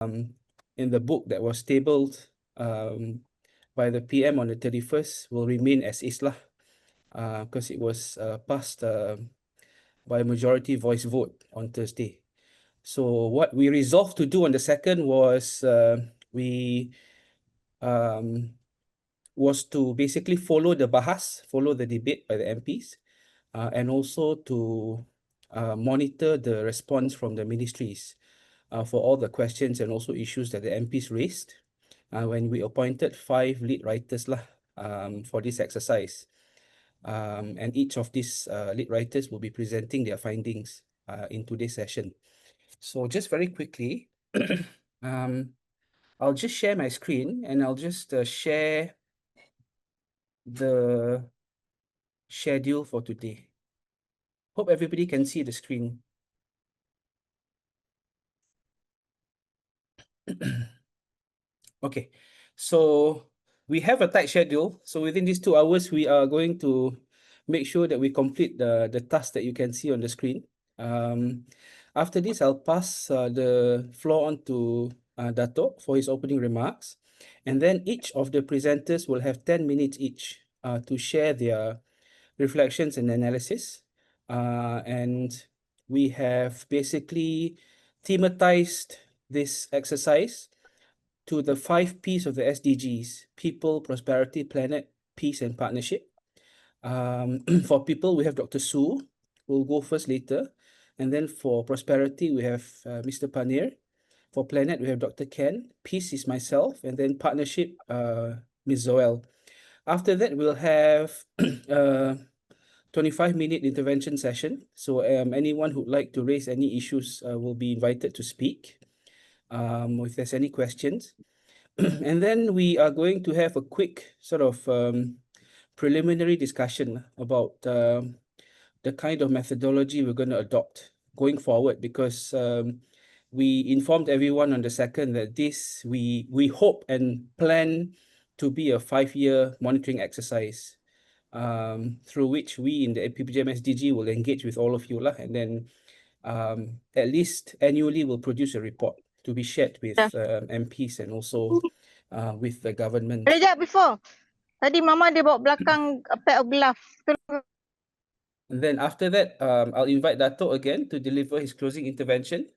in the book that was tabled by the PM on the 31st will remain as is lah, because it was passed by a majority voice vote on Thursday. So what we resolved to do on the 2nd was was to basically follow the bahas, follow the debate by the MPs, and also to monitor the response from the ministries for all the questions and also issues that the MPs raised when we appointed 5 lead writers lah, for this exercise. And each of these lead writers will be presenting their findings in today's session. So just very quickly, I'll just share my screen and I'll just share the schedule for today. Hope everybody can see the screen. Okay, so we have a tight schedule. So within these 2 hours, we are going to make sure that we complete the task that you can see on the screen. After this, I'll pass the floor on to Dato for his opening remarks. And then each of the presenters will have 10 minutes each to share their reflections and analysis. And we have basically thematized this exercise to the 5 P's of the SDGs: people, prosperity, planet, peace, and partnership. For people, we have Dr. Su, who will go first later. And then for prosperity, we have Mr. Panir. For planet, we have Dr. Ken. Peace is myself. And then partnership, Ms. Zoel. After that, we'll have 25-minute intervention session. So anyone who'd like to raise any issues will be invited to speak. If there's any questions. And then we are going to have a quick sort of preliminary discussion about the kind of methodology we're going to adopt going forward, because we informed everyone on the 2nd that this, we hope and plan to be a 5-year monitoring exercise through which we in the APPGM-SDG will engage with all of you lah, and then at least annually we'll produce a report to be shared with MPs and also with the government. Sekejap before. Tadi Mama dia bawa belakang pair of glove. And then after that, I'll invite Dato again to deliver his closing intervention.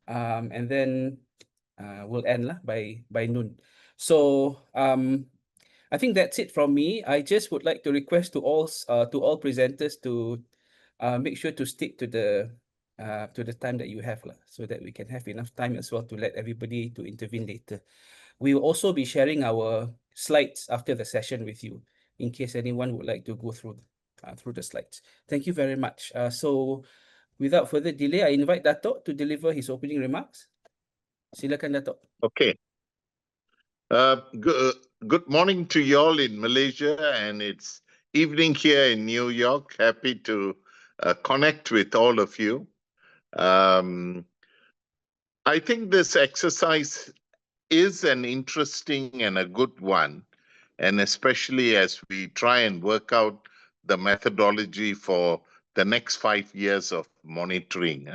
And then we'll end lah by noon. So I think that's it from me. I just would like to request to all presenters to make sure to stick to the time that you have lah, so that we can have enough time as well to let everybody to intervene later. We will also be sharing our slides after the session with you, in case anyone would like to go through the slides. Thank you very much. So without further delay, I invite Dato to deliver his opening remarks. Silakan, Dato. Okay. Good morning to you all in Malaysia, and it's evening here in New York. Happy to connect with all of you. I think this exercise is an interesting and a good one, and especially as we try and work out the methodology for the next 5 years of monitoring.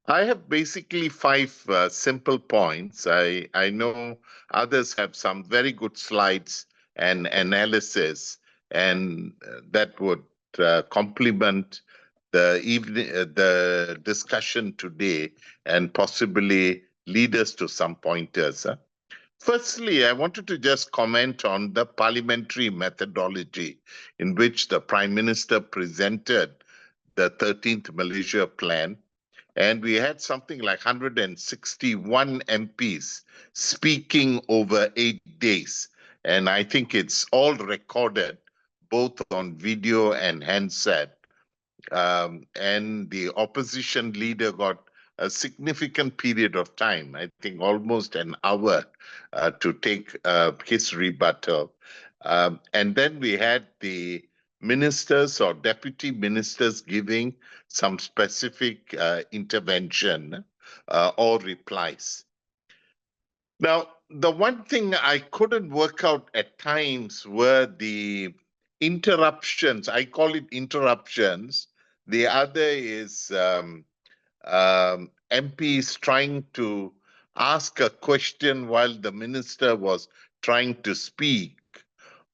I have basically 5 simple points. I know others have some very good slides and analysis, and that would complement the discussion today and possibly lead us to some pointers. Firstly, I wanted to just comment on the parliamentary methodology in which the Prime Minister presented the 13th Malaysia Plan. And we had something like 161 MPs speaking over 8 days. And I think it's all recorded, both on video and handset. And the opposition leader got a significant period of time, I think almost an hour, to take his rebuttal. And then we had the ministers or deputy ministers giving some specific intervention or replies. Now, the one thing I couldn't work out at times were the interruptions. I call it interruptions. The other is MPs trying to ask a question while the minister was trying to speak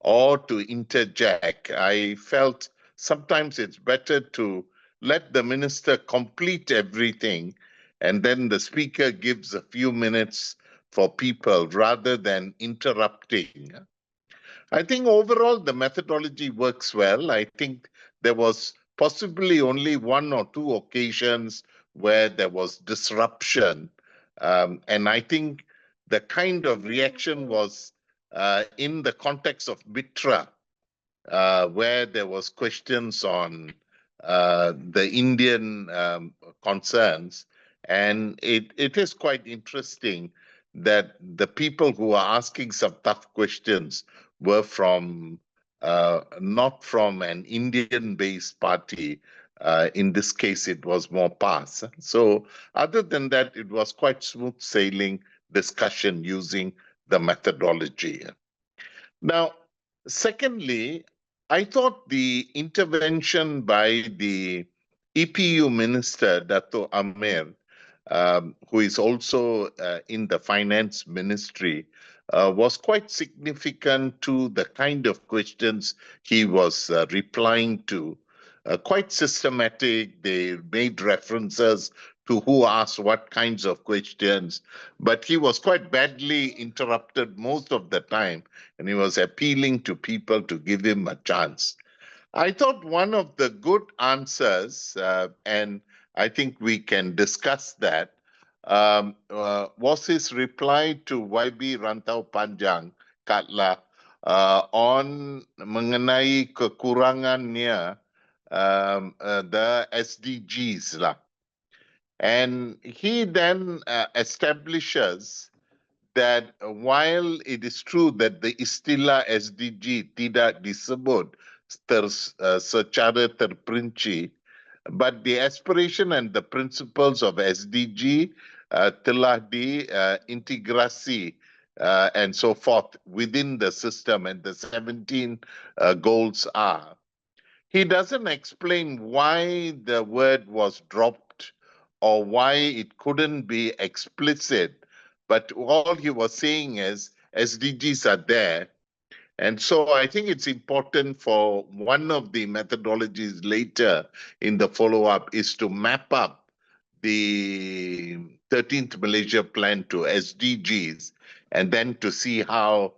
or to interject. I felt sometimes it's better to let the minister complete everything and then the speaker gives a few minutes for people rather than interrupting. I think overall the methodology works well. I think there was possibly only one or two occasions where there was disruption. And I think the kind of reaction was in the context of Mitra, where there was questions on the Indian concerns. And it is quite interesting that the people who are asking some tough questions were from not from an Indian-based party. In this case, it was more PAS. So other than that, it was quite smooth sailing discussion using the methodology. Now, secondly, I thought the intervention by the EPU minister, Dato Amir, who is also in the finance ministry, was quite significant to the kind of questions he was replying to. Quite systematic. They made references to who asked what kinds of questions, but he was quite badly interrupted most of the time, and he was appealing to people to give him a chance. I thought one of the good answers, and I think we can discuss that, was his reply to YB Rantau Panjang, Katla, on mengenai kekurangannya the SDGs lah. And he then establishes that while it is true that the istilah SDG tidak disebut secara terperinci, but the aspiration and the principles of SDG telah diintegrasi and so forth within the system, and the 17 goals are. He doesn't explain why the word was dropped or why it couldn't be explicit, but all he was saying is SDGs are there. And so I think it's important for one of the methodologies later in the follow-up is to map up the 13th Malaysia Plan to SDGs and then to see how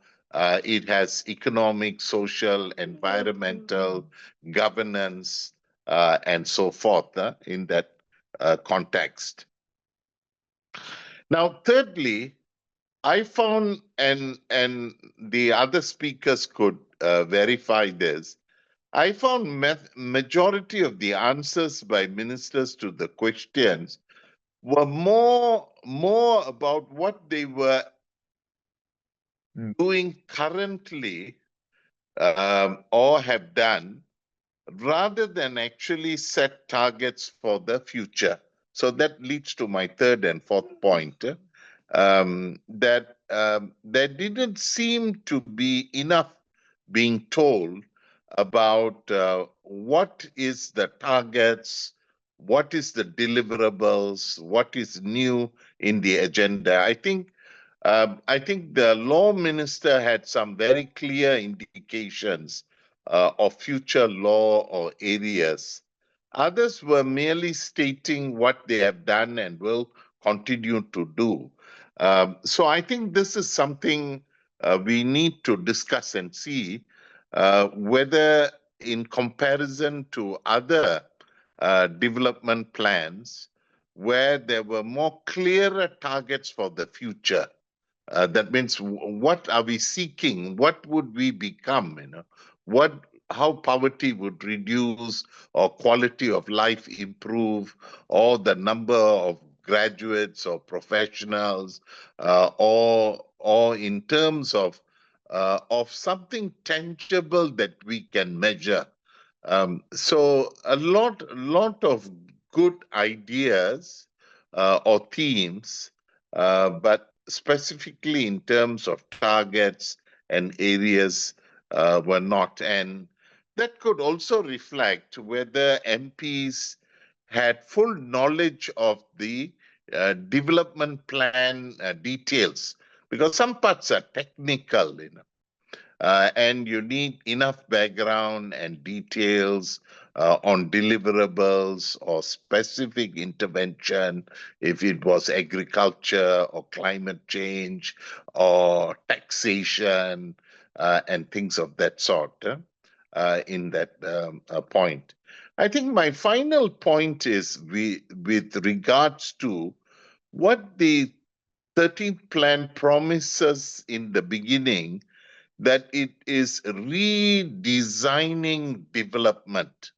it has economic, social, environmental, governance, and so forth in that context. Now, thirdly, I found, and the other speakers could verify this, I found majority of the answers by ministers to the questions were more about what they were doing currently or have done, rather than actually set targets for the future. So that leads to my third and fourth point, that there didn't seem to be enough being told about what is the targets, what is the deliverables, what is new in the agenda. I think the law minister had some very clear indications of future law or areas. Others were merely stating what they have done and will continue to do. So I think this is something we need to discuss and see whether in comparison to other development plans where there were more clearer targets for the future. That means what are we seeking? What would we become? How poverty would reduce, or quality of life improve, or the number of graduates or professionals, or in terms of something tangible that we can measure. So a lot of good ideas or themes, but specifically in terms of targets and areas were not. And that could also reflect whether MPs had full knowledge of the development plan details, because some parts are technical, and you need enough background and details on deliverables or specific intervention, if it was agriculture or climate change or taxation and things of that sort in that point. I think my final point is with regards to what the 13th plan promises in the beginning, that it is redesigning development.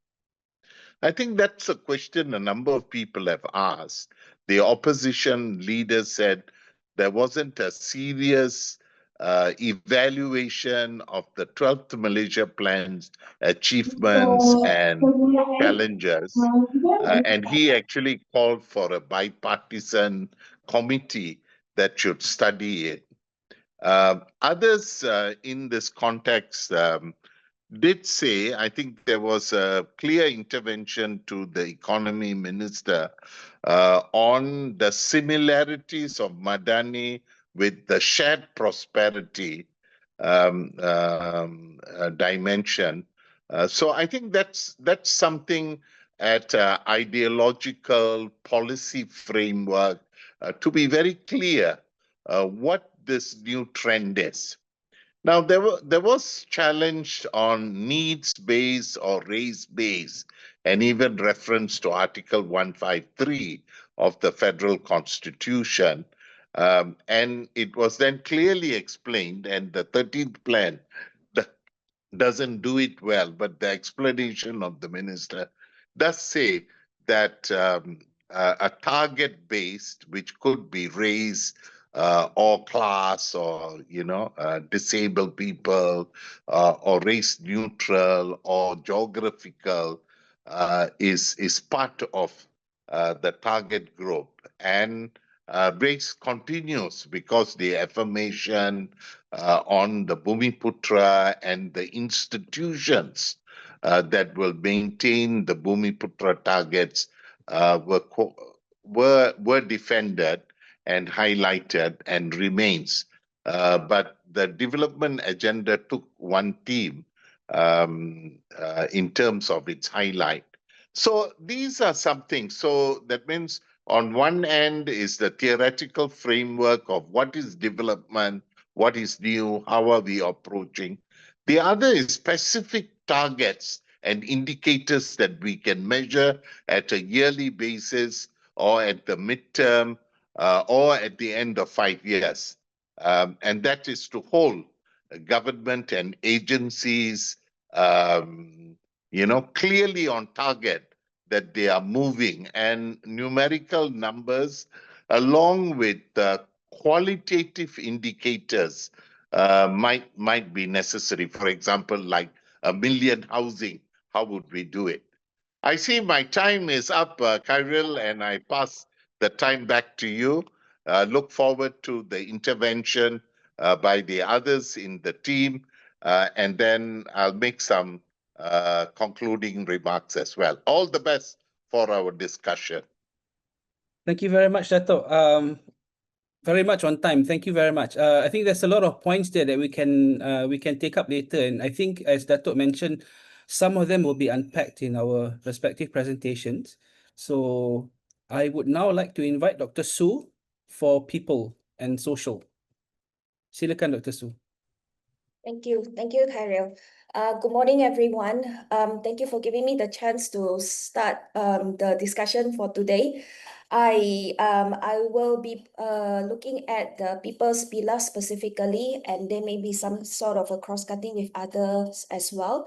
I think that's a question a number of people have asked. The opposition leaders said there wasn't a serious evaluation of the 12th Malaysia Plan's achievements and challenges. And he actually called for a bipartisan committee that should study it. Others in this context did say, I think there was a clear intervention to the economy minister on the similarities of Madani with the shared prosperity dimension. So I think that's something at ideological policy framework to be very clear what this new trend is. Now, there was challenge on needs-based or race-based, and even reference to Article 153 of the Federal Constitution. And it was then clearly explained, and the 13th plan doesn't do it well, but the explanation of the minister does say that a target based, which could be race or class or disabled people or race neutral or geographical, is part of the target group. And race continues because the affirmation on the Bumiputra and the institutions that will maintain the Bumiputra targets were defended and highlighted and remains. But the development agenda took one theme in terms of its highlight. So these are some things. So that means on one end is the theoretical framework of what is development, what is new, how are we approaching. The other is specific targets and indicators that we can measure at a yearly basis or at the midterm or at the end of 5 years. And that is to hold government and agencies clearly on target, that they are moving, and numerical numbers along with qualitative indicators might be necessary. For example, like 1 million housing, how would we do it? I see my time is up, Kyril, and I pass the time back to you. Look forward to the intervention by the others in the team, and then I'll make some concluding remarks as well. All the best for our discussion. Thank you very much, Dato'. Very much on time. Thank you very much. I think there's a lot of points there that we can take up later, and I think, as Dato' mentioned, some of them will be unpacked in our respective presentations. So I would now like to invite Dr. Su for People and Social. Silakan, Dr. Su. Thank you, Khairil. Good morning, everyone. Thank you for giving me the chance to start the discussion for today. I will be looking at the people's pillar specifically, and there may be some sort of a cross-cutting with others as well.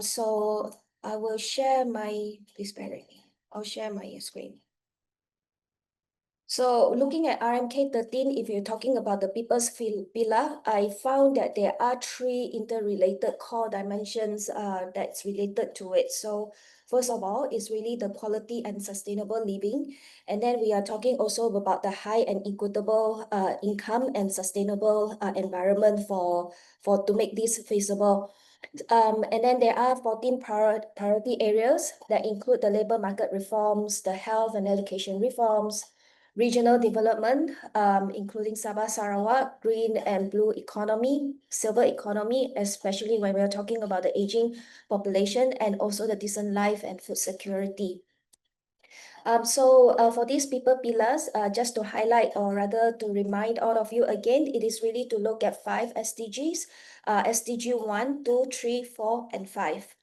So I will share please bear with me. I'll share my screen. So looking at RMK 13, if you're talking about the people's pillar, I found that there are 3 interrelated core dimensions that's related to it. So first of all, it's really the quality and sustainable living. And then we are talking also about the high and equitable income and sustainable environment to make this feasible. And then there are 14 priority areas that include the labor market reforms, the health and education reforms, regional development, including Sabah, Sarawak, green and blue economy, silver economy, especially when we're talking about the aging population, and also the decent life and food security. For these people pillars, just to highlight or rather to remind all of you again, it is really to look at 5 SDGs, SDG 1, 2, 3, 4, and 5.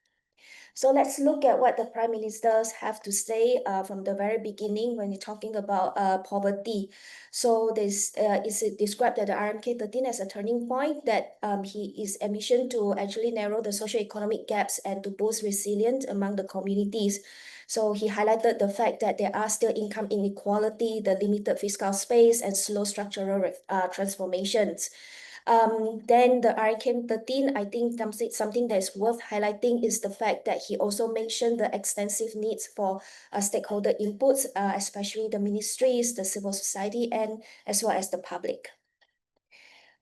So let's look at what the Prime Ministers have to say from the very beginning when you're talking about poverty. So this is described at the RMK 13 as a turning point that he is ambition to actually narrow the socio-economic gaps and to boost resilience among the communities. So he highlighted the fact that there are still income inequality, the limited fiscal space, and slow structural transformations. Then the RMK 13, I think something that is worth highlighting is the fact that he also mentioned the extensive needs for stakeholder inputs, especially the ministries, the civil society, and as well as the public.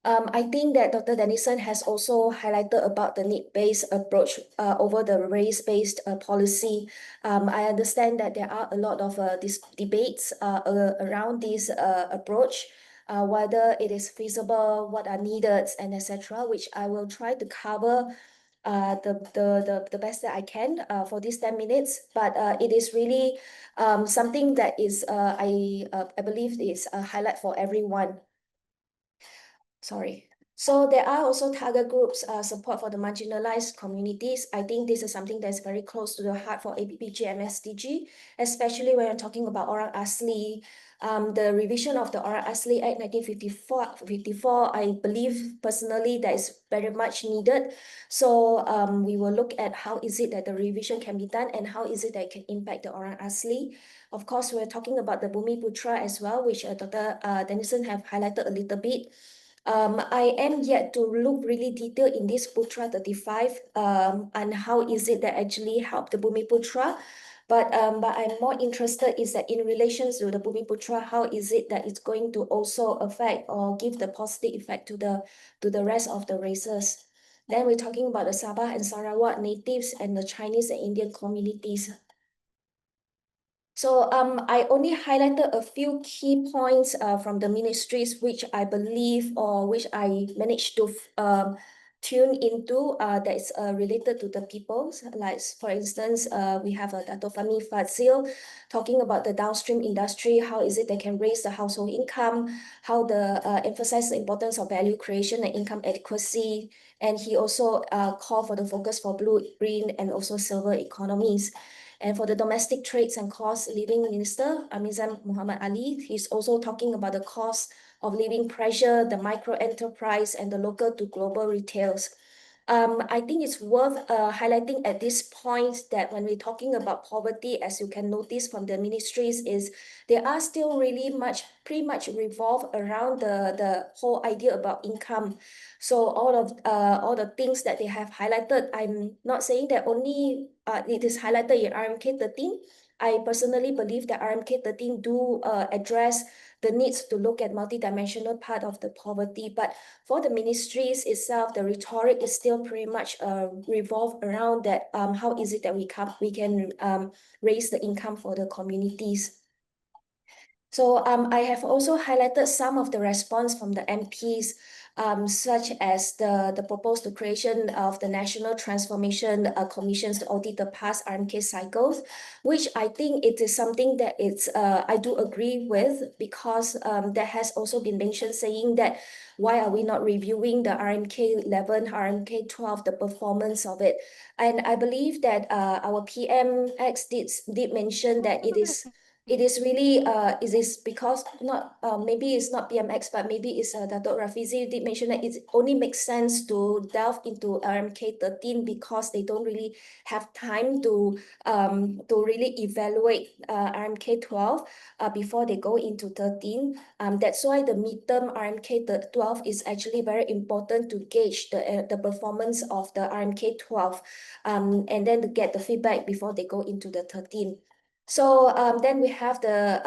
I think that Dr. Dennison has also highlighted about the need-based approach over the race-based policy. I understand that there are a lot of these debates around this approach, whether it is feasible, what are needed, and etc., which I will try to cover the best that I can for these 10 minutes. But it is really something that is, I believe is a highlight for everyone. Sorry. So there are also target groups support for the marginalized communities. I think this is something that's very close to the heart for APPGM-SDG, especially when you're talking about Orang Asli. The revision of the Orang Asli Act 1954, I believe personally that is very much needed. So we will look at how is it that the revision can be done and how is it that it can impact the Orang Asli. Of course, we're talking about the Bumiputra as well, which Dr. Dennison have highlighted a little bit. I am yet to look really detailed in this Putra 35 and how is it that actually help the Bumiputra. But I'm more interested is that in relation to the Bumiputra, how is it that it's going to also affect or give the positive effect to the rest of the races. Then we're talking about the Sabah and Sarawak natives and the Chinese and Indian communities. So I only highlighted a few key points from the ministries which I believe or which I managed to tune into that is related to the peoples. Like for instance, we have Dato' Fahmi Fadzil talking about the downstream industry, how is it they can raise the household income, how the emphasize the importance of value creation and income adequacy. And he also called for the focus for blue, green, and also silver economies. And for the domestic trades and cost living minister, Amizan Muhammad Ali, he's also talking about the cost of living pressure, the micro enterprise, and the local to global retails. I think it's worth highlighting at this point that when we're talking about poverty, as you can notice from the ministries, is they are still really pretty much revolve around the whole idea about income. So all the things that they have highlighted, I'm not saying that only it is highlighted in RMK 13. I personally believe that RMK 13 do address the needs to look at multidimensional part of the poverty, but for the ministries itself, the rhetoric is still pretty much revolve around that. How is it that we can raise the income for the communities? So I have also highlighted some of the response from the MPs, such as the proposed creation of the National Transformation Commissions to audit the past RMK cycles, which I think it is something that I do agree with, because there has also been mentioned saying that why are we not reviewing the RMK 11, RMK 12, the performance of it? And I believe that our PMX did mention that it is really it is because not maybe it's not PMX, but maybe it's Dato' Rafizi did mention that it only makes sense to delve into RMK 13 because they don't really have time to really evaluate RMK 12 before they go into 13. That's why the midterm RMK 12 is actually very important to gauge the performance of the RMK 12 and then to get the feedback before they go into the 13. So then we have the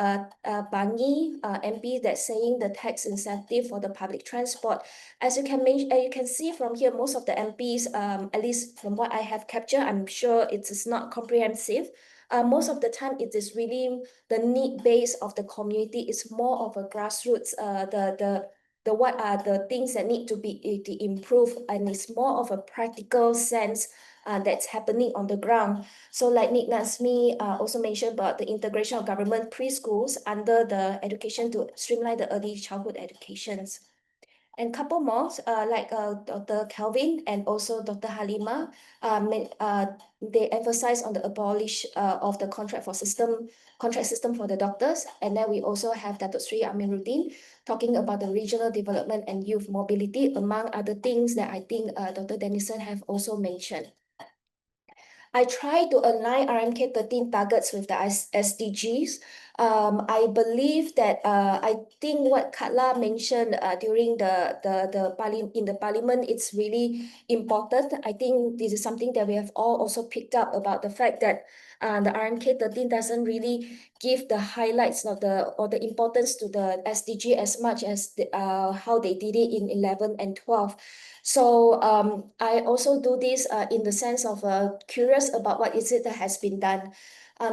Bangi MP that's saying the tax incentive for the public transport. As you can see from here, most of the MPs, at least from what I have captured, I'm sure it is not comprehensive, most of the time it is really the need base of the community. It's more of a grassroots, the what are the things that need to be improved, and it's more of a practical sense that's happening on the ground. So like Nick Nasmi also mentioned about the integration of government preschools under the education to streamline the early childhood educations. And couple more, like Dr. Kelvin and also Dr. Halima, they emphasize on the abolish of the contract system for the doctors. And then we also have Dato Sri Amiruddin talking about the regional development and youth mobility, among other things that I think Dr. Dennison have also mentioned. I try to align RMK 13 targets with the SDGs. I believe that I think what Katla mentioned during in the parliament, it's really important. I think this is something that we have all also picked up about the fact that the RMK 13 doesn't really give the highlights of the importance to the SDG as much as how they did it in 11 and 12. So I also do this in the sense of curious about what is it that has been done.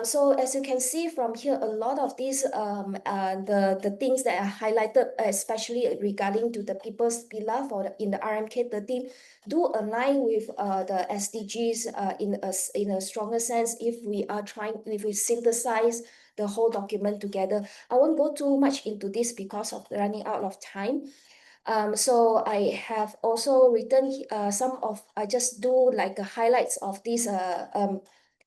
So as you can see from here, a lot of these the things that are highlighted, especially regarding to the people's pillar in the RMK 13, do align with the SDGs in a stronger sense if we synthesize the whole document together. I won't go too much into this because of running out of time. So I have also written I just do like the highlights of these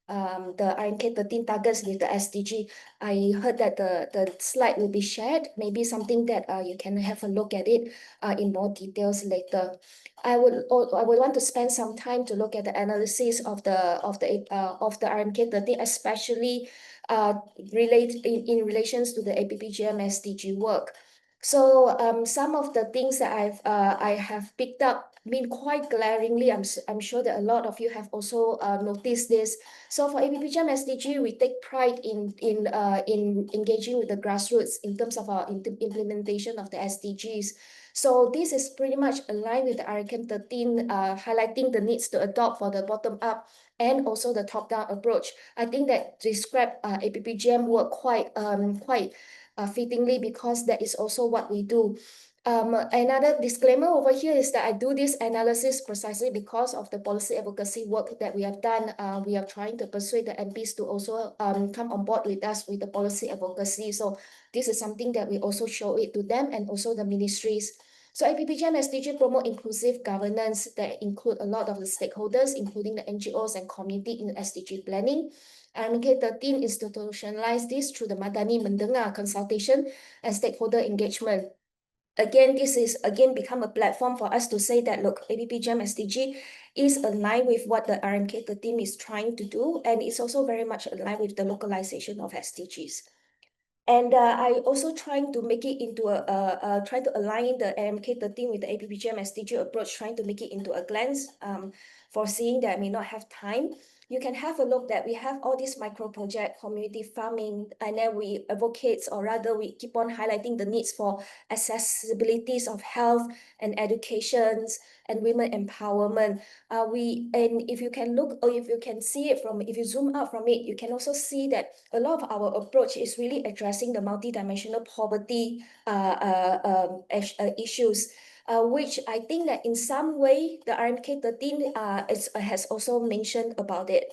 the RMK 13 targets with the SDG. I heard that the slide will be shared, maybe something that you can have a look at it in more details later. I would want to spend some time to look at the analysis of the RMK 13, especially in relations to the APPGM-SDG work. So some of the things that I have picked up, I mean, quite glaringly, I'm sure that a lot of you have also noticed this. So for APPGM-SDG, we take pride in engaging with the grassroots in terms of our implementation of the SDGs. So this is pretty much aligned with the RMK 13, highlighting the needs to adopt for the bottom-up and also the top-down approach. I think that describe APPGM work quite fittingly, because that is also what we do. Another disclaimer over here is that I do this analysis precisely because of the policy advocacy work that we have done. We are trying to persuade the MPs to also come on board with us with the policy advocacy. So this is something that we also show it to them and also the ministries. So APPGM-SDG promote inclusive governance that include a lot of the stakeholders, including the NGOs and community in SDG planning. RMK 13 institutionalize this through the Madani Mendengar consultation and stakeholder engagement. Again, this is become a platform for us to say that, look, APPGM-SDG is aligned with what the RMK 13 is trying to do, and it's also very much aligned with the localization of SDGs. And I also trying to make it into try to align the RMK 13 with the APPGM-SDG approach, trying to make it into a glance, foreseeing that I may not have time. You can have a look that we have all these micro project, community farming, and then we advocate, or rather we keep on highlighting the needs for accessibilities of health and educations and women empowerment. And if you can look, or if you can see it if you zoom out from it, you can also see that a lot of our approach is really addressing the multidimensional poverty issues. Which I think that in some way the RMK 13 has also mentioned about it.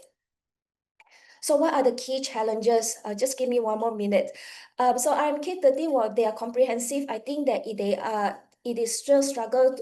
So what are the key challenges? Just give me one more minute. So RMK 13, while they are comprehensive, I think that it is still struggle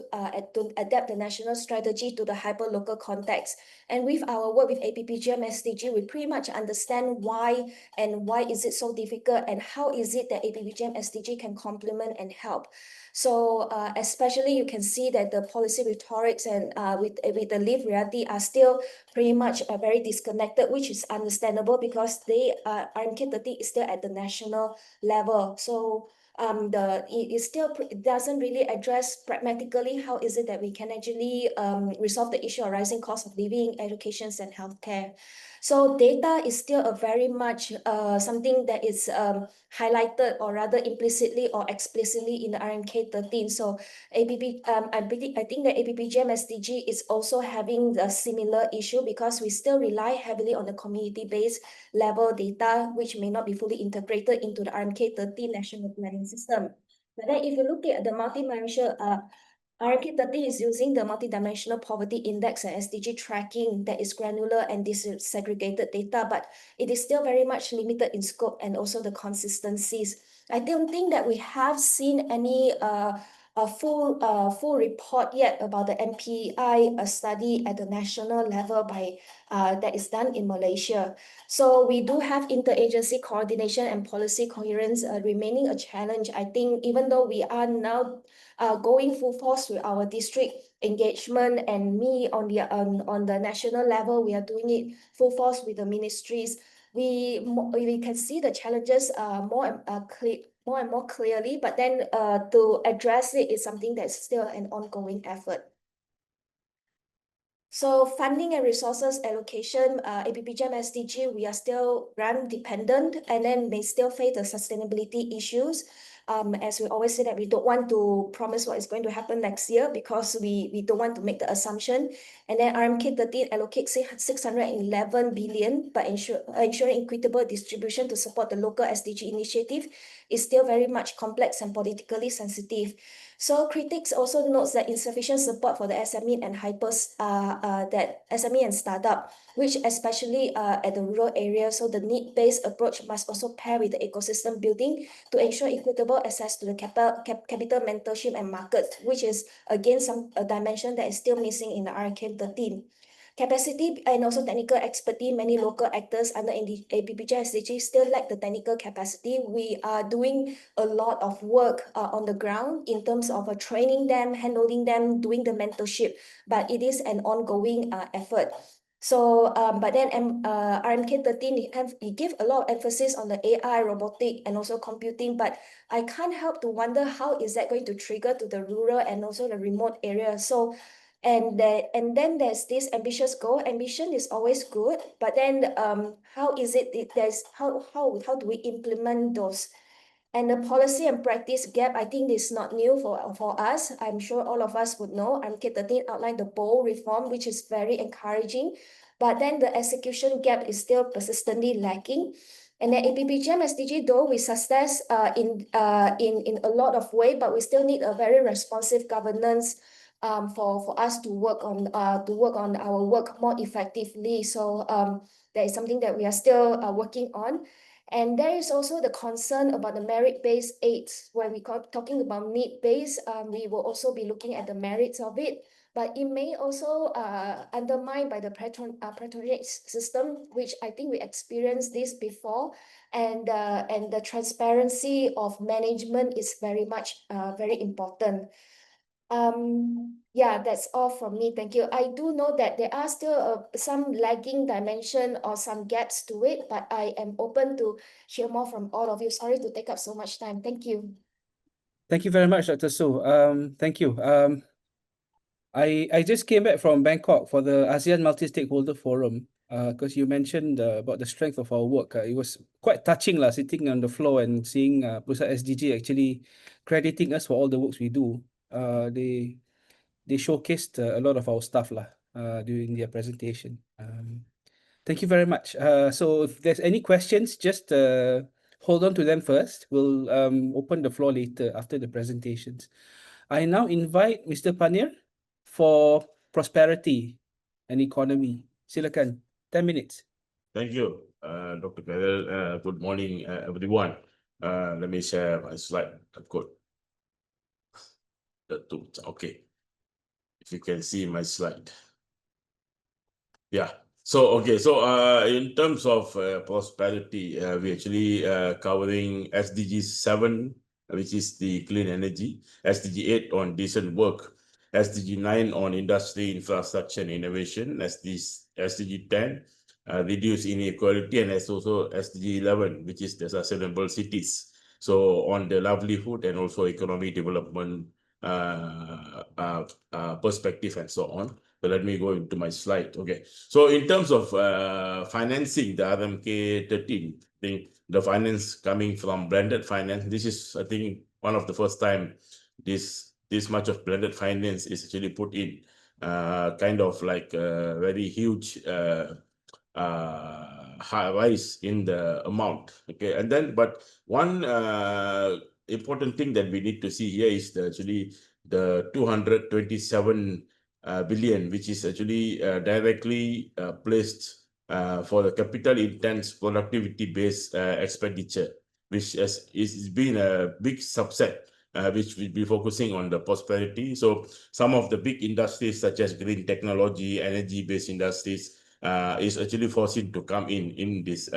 to adapt the national strategy to the hyper-local context. And with our work with APPGM-SDG, we pretty much understand why is it so difficult, and how is it that APPGM-SDG can complement and help. So especially you can see that the policy rhetorics and with the lived reality are still pretty much very disconnected, which is understandable because RMK 13 is still at the national level. So it doesn't really address pragmatically how is it that we can actually resolve the issue of rising cost of living, education, and healthcare. So data is still a very much something that is highlighted or rather implicitly or explicitly in the RMK 13. So I think the APPGM-SDG is also having a similar issue because we still rely heavily on the community-based level data, which may not be fully integrated into the RMK 13 national planning system. But then if you look at the multidimensional RMK 13 is using the multidimensional poverty index and SDG tracking that is granular and disaggregated data, but it is still very much limited in scope and also the consistencies. I don't think that we have seen any a full report yet about the MPI study at the national level by that is done in Malaysia. So we do have interagency coordination and policy coherence remaining a challenge. I think even though we are now going full force with our district engagement and me on the national level, we are doing it full force with the ministries. We can see the challenges more and more clearly, but then to address it is something that's still an ongoing effort. So funding and resources allocation, APPGM-SDG, we are still grant dependent and then may still face the sustainability issues. As we always say that we don't want to promise what is going to happen next year because we don't want to make the assumption. And then RMK 13 allocates 611 billion, but ensuring equitable distribution to support the local SDG initiative is still very much complex and politically sensitive. So critics also notes that insufficient support for the SME and that SME and startup, which especially at the rural area. So the need-based approach must also pair with the ecosystem building to ensure equitable access to the capital mentorship and market, which is again a dimension that is still missing in the RMK 13. Capacity and also technical expertise, many local actors under APPGM-SDG still lack the technical capacity. We are doing a lot of work on the ground in terms of training them, handling them, doing the mentorship, but it is an ongoing effort. So, but then RMK 13, it gives a lot of emphasis on the AI, robotic, and also computing, but I can't help to wonder how is that going to trigger to the rural and also the remote area. So, and then there's this ambitious goal. Ambition is always good, but then how is it there's how do we implement those? And the policy and practice gap, I think is not new for us. I'm sure all of us would know. RMK 13 outlined the bold reform, which is very encouraging, but then the execution gap is still persistently lacking. And then APPGM-SDG, though we success in a lot of way, but we still need a very responsive governance for us to work on our work more effectively. So that is something that we are still working on. And there is also the concern about the merit-based aids. When we talking about need-based, we will also be looking at the merits of it, but it may also undermine by the patronage system, which I think we experienced this before. And the transparency of management is very much very important. Yeah, that's all from me. Thank you. I do know that there are still some lagging dimension or some gaps to it, but I am open to hear more from all of you. Sorry to take up so much time. Thank you. Thank you very much, Dr. Su. Thank you. I just came back from Bangkok for the ASEAN Multi-Stakeholder Forum because you mentioned about the strength of our work. It was quite touching sitting on the floor and seeing Pusat SDG actually crediting us for all the works we do. They showcased a lot of our stuff during their presentation. Thank you very much. So if there's any questions, just hold on to them first. We'll open the floor later after the presentations. I now invite Mr. Panir for prosperity and economy. Silakan, 10 minutes. Thank you, Dr. Karel. Good morning, everyone. Let me share my slide. I've got the two. Okay. If you can see my slide. Yeah. So, okay. So, in terms of prosperity, we actually covering SDG 7, which is the clean energy, SDG 8 on decent work, SDG 9 on industry, infrastructure, and innovation, SDG 10, reduce inequality, and there's also SDG 11, which is the sustainable cities. So on the livelihood and also economic development perspective and so on. So let me go into my slide. Okay. So in terms of financing the RMK 13, I think the finance coming from blended finance, this is, I think, one of the first time this much of blended finance is actually put in, kind of like a very huge high rise in the amount. Okay, and then but one important thing that we need to see here is actually the 227 billion, which is actually directly placed for the capital intense productivity based expenditure, which is been a big subset which will be focusing on the prosperity. So some of the big industries such as green technology, energy-based industries is actually foreseen to come in this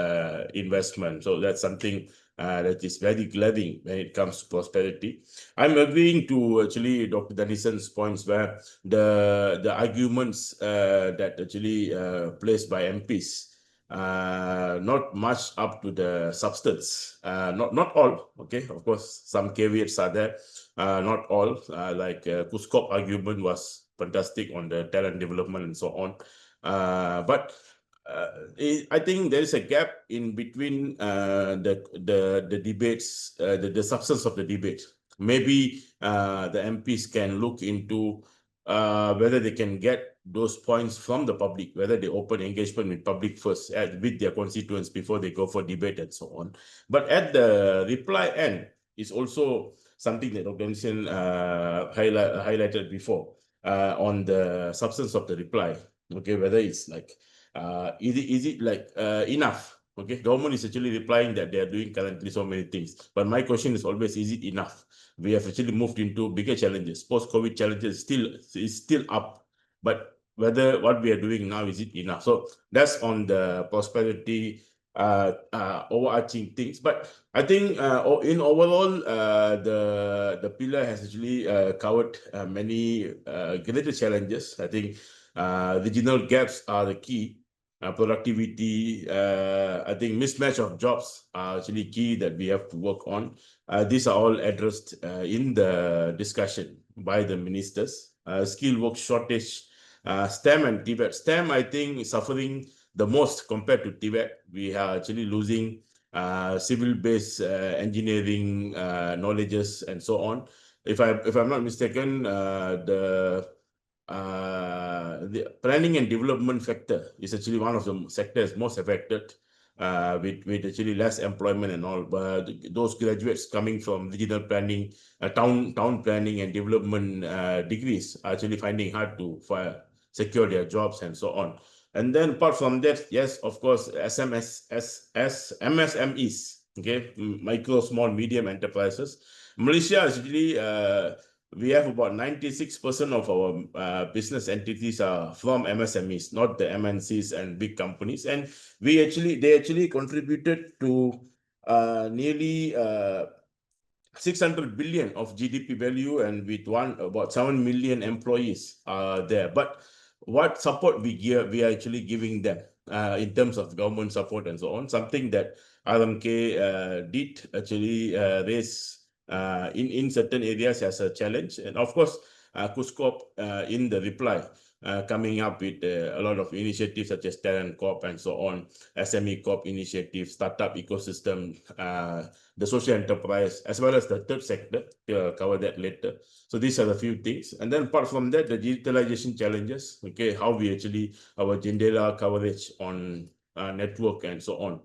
investment. So that's something that is very glaring when it comes to prosperity. I'm agreeing to actually Dr. Denison's points where the arguments that actually placed by MPs not much up to the substance. Not all, okay. Of course, some caveats are there. Not all. Like Kuskop argument was fantastic on the talent development and so on. But I think there is a gap in between the debates, the substance of the debate. Maybe the MPs can look into whether they can get those points from the public, whether they open engagement with public first with their constituents before they go for debate and so on. But at the reply end is also something that Dr. Denison highlighted before on the substance of the reply. Okay, whether it's like is it like enough? Okay, government is actually replying that they are doing currently so many things. But my question is always, is it enough? We have actually moved into bigger challenges. Post-COVID challenges is still up, but whether what we are doing now, is it enough? So that's on the prosperity overarching things. But I think in overall, the pillar has actually covered many greater challenges. I think regional gaps are the key. Productivity, I think mismatch of jobs are actually key that we have to work on. These are all addressed in the discussion by the ministers. Skill work shortage, STEM and TVET. STEM, I think, is suffering the most compared to TVET. We are actually losing civil-based engineering knowledges and so on. If I'm not mistaken, the planning and development sector is actually one of the sectors most affected with actually less employment and all. But those graduates coming from regional planning, town planning and development degrees are actually finding hard to secure their jobs and so on. And then apart from that, yes, of course, MSMEs, okay, micro, small, medium enterprises. Malaysia actually we have about 96% of our business entities are from MSMEs, not the MNCs and big companies. And they actually contributed to nearly 600 billion of GDP value, and with about 7 million employees there. But what support we are actually giving them in terms of government support and so on, something that RMK did actually raise in certain areas as a challenge. And of course, Kuskop in the reply coming up with a lot of initiatives such as Talent Corp and so on, SME Corp initiative, startup ecosystem, the social enterprise, as well as the third sector. We'll cover that later. So these are the few things. And then apart from that, the digitalization challenges, okay, how we actually, our Jendela coverage on network and so on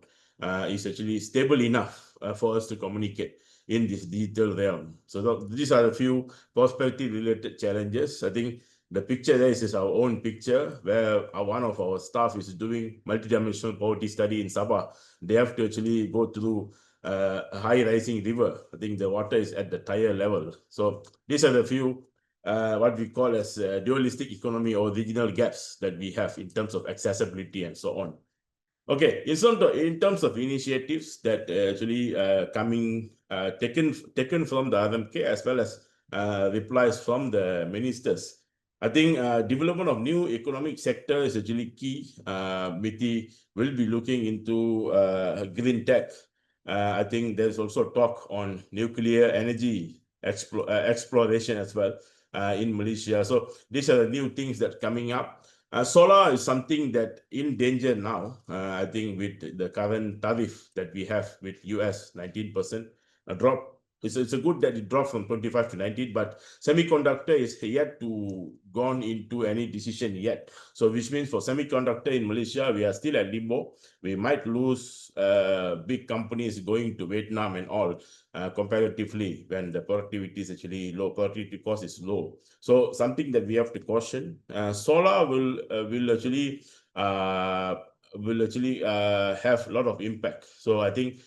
is actually stable enough for us to communicate in this digital realm. So these are a few prosperity-related challenges. I think the picture there is our own picture, where one of our staff is doing multidimensional poverty study in Sabah. They have to actually go through a high rising river. I think the water is at the tire level. So these are the few what we call as dualistic economy or regional gaps that we have in terms of accessibility and so on. Okay, in terms of initiatives that actually taken from the RMK as well as replies from the ministers, I think development of new economic sector is actually key. MITI will be looking into green tech. I think there's also talk on nuclear energy exploration as well. in Malaysia. So these are the new things that coming up. Solar is something that in danger now. I think with the current tariff that we have with US 19% a drop. It's a good that it dropped from 25 to 19, but semiconductor is yet to gone into any decision yet. So which means for semiconductor in Malaysia, we are still at limbo. We might lose big companies going to Vietnam and all comparatively when the productivity is actually low, productivity cost is low. So something that we have to caution. Solar will actually have a lot of impact. So I think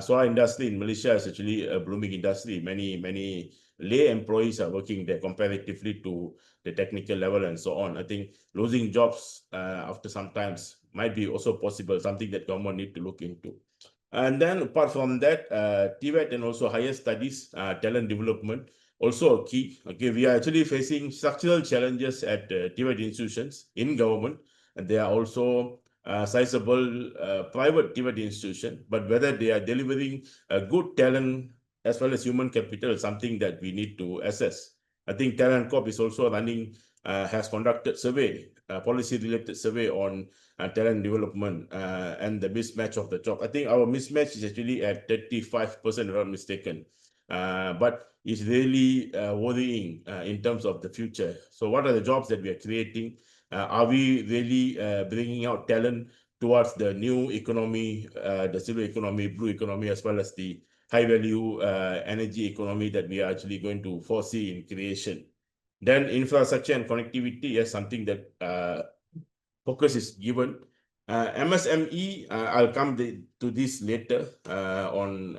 solar industry in Malaysia is actually a blooming industry. Many lay employees are working there comparatively to the technical level and so on. I think losing jobs after some times might be also possible, something that government need to look into. And then apart from that, TVET and also higher studies, talent development, also a key. Okay, we are actually facing structural challenges at TVET institutions in government, and there are also sizable private TVET institution, but whether they are delivering a good talent as well as human capital is something that we need to assess. I think Talent Corp is also running, has conducted survey, policy-related survey on talent development and the mismatch of the job. I think our mismatch is actually at 35%, if I'm not mistaken. But it's really worrying in terms of the future. So what are the jobs that we are creating? Are we really bringing out talent towards the new economy, the silver economy, blue economy, as well as the high value energy economy that we are actually going to foresee in creation? Then infrastructure and connectivity is something that focus is given. MSME, I'll come to this later on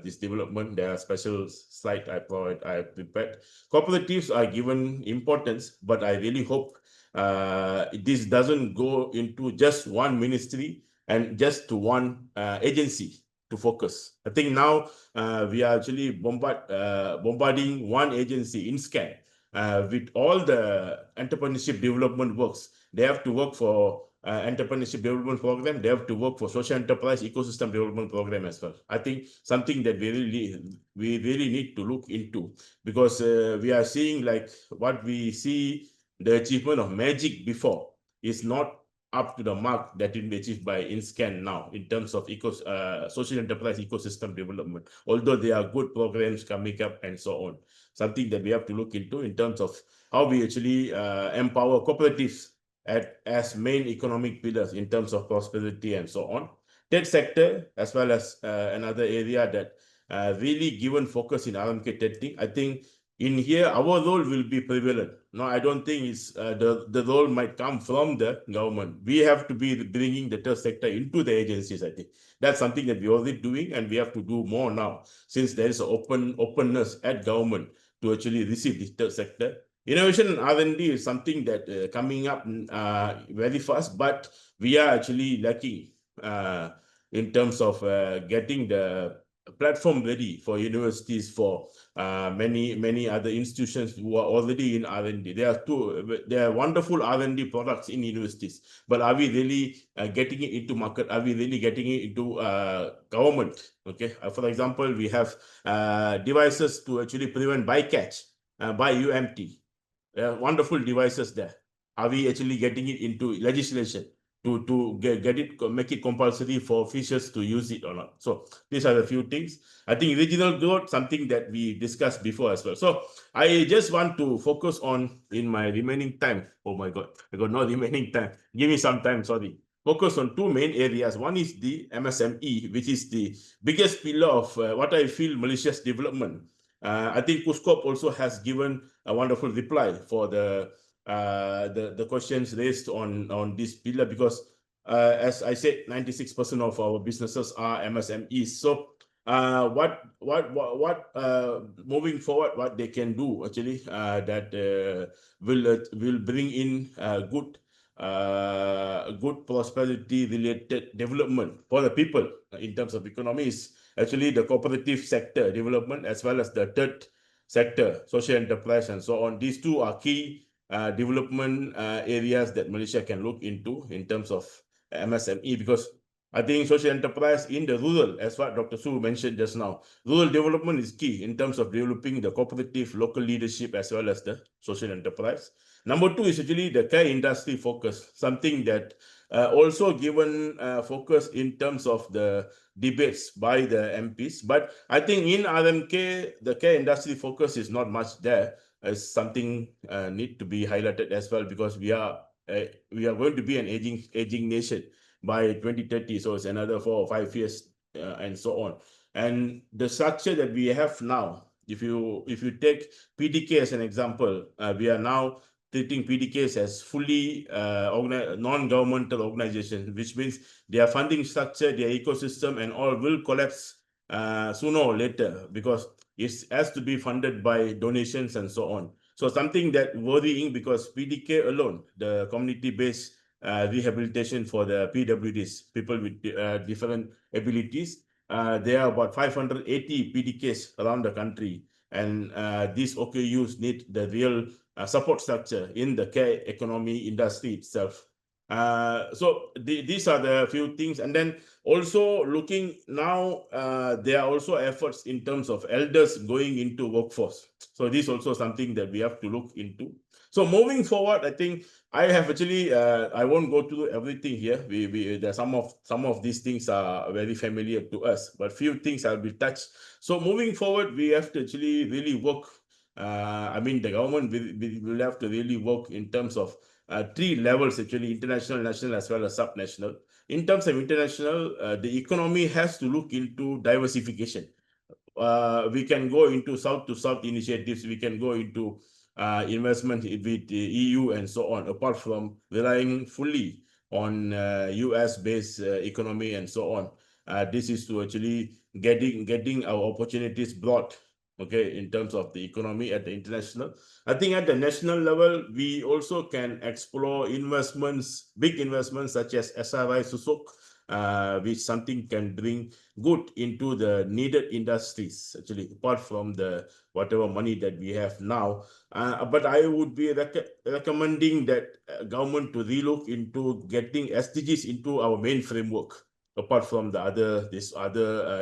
this development. There are special slides I prepared. Cooperatives are given importance, but I really hope this doesn't go into just one ministry and just to one agency to focus. I think now we are actually bombarding one agency, InScan, with all the entrepreneurship development works. They have to work for entrepreneurship development program. They have to work for social enterprise ecosystem development program as well. I think something that we really need to look into, because we are seeing like what we see the achievement of Magic before is not up to the mark that will be achieved by InScan now in terms of social enterprise ecosystem development, although there are good programs coming up and so on. Something that we have to look into in terms of how we actually empower cooperatives as main economic pillars in terms of prosperity and so on. Tech sector, as well as another area that really given focus in RMK testing. I think in here, our role will be prevalent. No, I don't think it's the role might come from the government. We have to be bringing the third sector into the agencies. I think that's something that we're already doing, and we have to do more now, since there is an openness at government to actually receive this third sector. Innovation and R&D is something that coming up very fast, but we are actually lacking in terms of getting the platform ready for universities, for many other institutions who are already in R&D. There are wonderful R&D products in universities, but are we really getting it into market? Are we really getting it into government? Okay, for example, we have devices to actually prevent bycatch by UMT. Wonderful devices there. Are we actually getting it into legislation to make it compulsory for officials to use it or not? So these are the few things. I think regional growth, something that we discussed before as well. So I just want to focus on, in my remaining time. Oh my God, I got no remaining time. Give me some time, sorry. Focus on two main areas. One is the MSME, which is the biggest pillar of what I feel Malaysia's development. I think Kuskop also has given a wonderful reply for the questions raised on this pillar, because as I said, 96% of our businesses are MSMEs. So moving forward, what they can do actually that will bring in good prosperity related development for the people in terms of economy is actually the cooperative sector development, as well as the third sector, social enterprise and so on. These two are key development areas that Malaysia can look into in terms of MSME, because I think social enterprise in the rural, as what Dr. Su mentioned just now, rural development is key in terms of developing the cooperative local leadership as well as the social enterprise. Number two is actually the care industry focus, something that also given focus in terms of the debates by the MPs. But I think in RMK, the care industry focus is not much there. As something need to be highlighted as well, because we are going to be an aging nation by 2030. So it's another 4 or 5 years and so on. And the structure that we have now, if you take PDK as an example, we are now treating PDKs as fully non-governmental organizations, which means their funding structure, their ecosystem, and all will collapse sooner or later, because it has to be funded by donations and so on. So something that worrying, because PDK alone, the community-based rehabilitation for the PWDs, people with different abilities, there are about 580 PDKs around the country, and these OKUs need the real support structure in the care economy industry itself. So these are the few things. And then also looking now, there are also efforts in terms of elders going into workforce. So this is also something that we have to look into. So moving forward, I think I have actually, I won't go through everything here. There some of these things are very familiar to us, but few things I'll be touched. So moving forward, we have to actually really work. I mean, the government will have to really work in terms of 3 levels, actually: international, national, as well as subnational. In terms of international, the economy has to look into diversification. We can go into south to south initiatives. We can go into investment with the EU and so on, apart from relying fully on US-based economy and so on. This is to actually getting our opportunities brought, okay, in terms of the economy at the international. I think at the national level, we also can explore investments, big investments such as SRI Susuk, which something can bring good into the needed industries, actually, apart from the whatever money that we have now. But I would be recommending that government to relook into getting SDGs into our main framework, apart from the other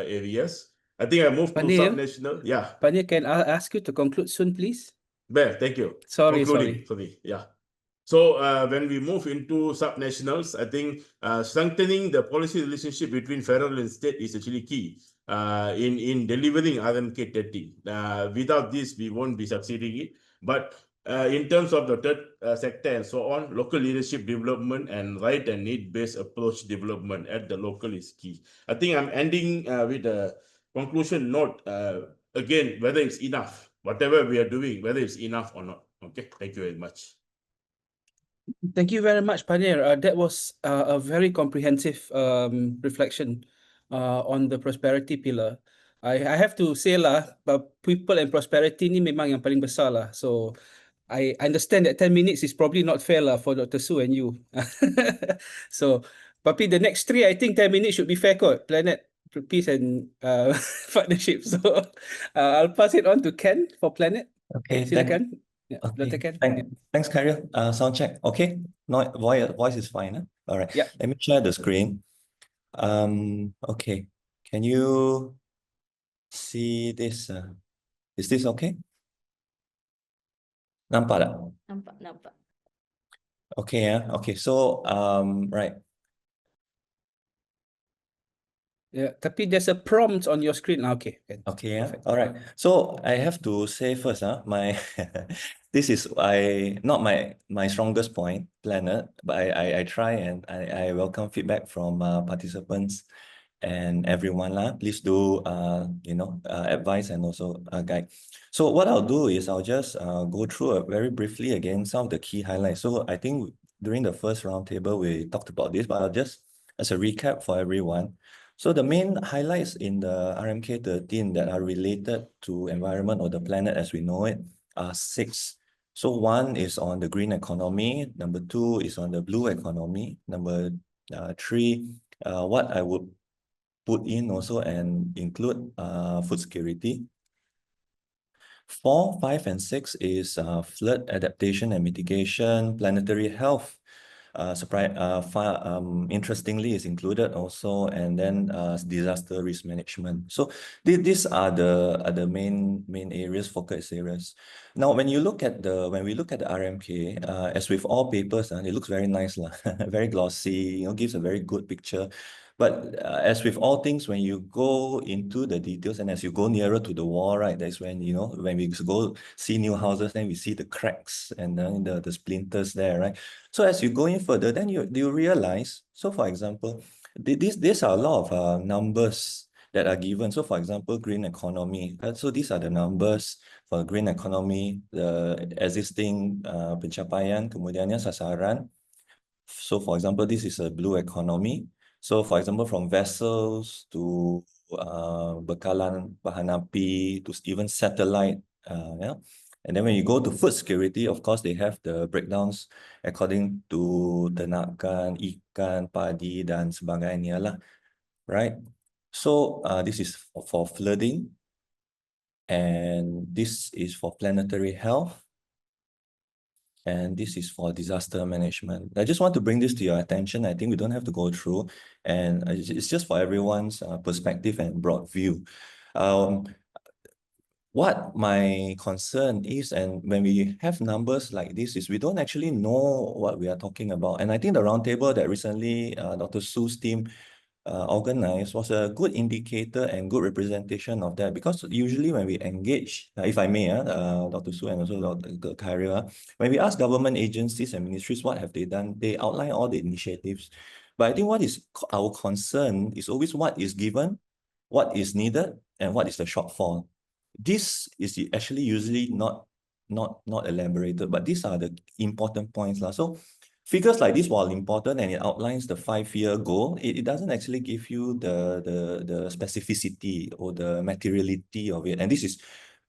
areas. I think I moved to Panil? subnational. Yeah. Panil, can I ask you to conclude soon, please? Bear, thank you. Sorry. Sorry. Yeah. So when we move into subnationals, I think strengthening the policy relationship between federal and state is actually key in delivering RMK 30. Without this, we won't be succeeding it. But in terms of the third sector and so on, local leadership development and right and need-based approach development at the local is key. I think I'm ending with a conclusion note. Again, whether it's enough, whatever we are doing, whether it's enough or not. Okay, thank you very much. Thank you very much, Panir. That was a very comprehensive reflection on the prosperity pillar. I have to say lah, people and prosperity ni memang yang paling besar lah. So I understand that 10 minutes is probably not fair lah for Dr. Su and you. So, tapi the next 3, I think 10 minutes should be fair kot. Planet, Peace and Partnership. So I'll pass it on to Ken for Planet. Okay, Silakan. Yeah, okay. Dr. Ken. Thanks, Khairil. Sound check. Okay, no, voice is fine. Huh? All right. Yeah. Let me share the screen. Okay. Can you see this? Is this okay? Nampak tak? Nampak. Okay, yeah. Okay, so right. Yeah, tapi there's a prompt on your screen. Okay. Okay, yeah. Perfect. All right. So I have to say first, my this is not my strongest point, Planet, but I try and I welcome feedback from participants and everyone lah. Please do advise and also guide. So what I'll do is I'll just go through very briefly again some of the key highlights. So I think during the first roundtable we talked about this, but I'll just as a recap for everyone. So the main highlights in the RMK 13 that are related to environment or the planet as we know it are 6. So 1 is on the green economy, number 2 is on the blue economy, number 3, what I would put in also and include food security. 4, 5, and 6 is flood adaptation and mitigation, planetary health, interestingly is included also, and then disaster risk management. So these are the main areas, focus areas. Now, when we look at the RMK, as with all papers, it looks very nice, very glossy, gives a very good picture. But as with all things, when you go into the details and as you go nearer to the wall, right, that's when, when we go see new houses, then we see the cracks and then the splinters there, right? So as you go in further, then you realize, so for example, these are a lot of numbers that are given. So for example, green economy. So these are the numbers for green economy, the existing pencapaian, kemudiannya sasaran. So for example, this is a blue economy. So for example, from vessels to bekalan bahan api to even satellite, yeah. And then when you go to food security, of course, they have the breakdowns according to ternakan, ikan, padi, dan sebagainya lah, right? So this is for flooding, and this is for planetary health, and this is for disaster management. I just want to bring this to your attention. I think we don't have to go through, and it's just for everyone's perspective and broad view. What my concern is, and when we have numbers like this, is we don't actually know what we are talking about. And I think the roundtable that recently Dr. Su's team organized was a good indicator and good representation of that, because usually when we engage, if I may, Dr. Su and also Dr. Khairil, when we ask government agencies and ministries what have they done, they outline all the initiatives. But I think what is our concern is always what is given, what is needed, and what is the shortfall. This is actually usually not elaborated, but these are the important points. So figures like this, while important and it outlines the 5-year goal, it doesn't actually give you the specificity or the materiality of it. And this is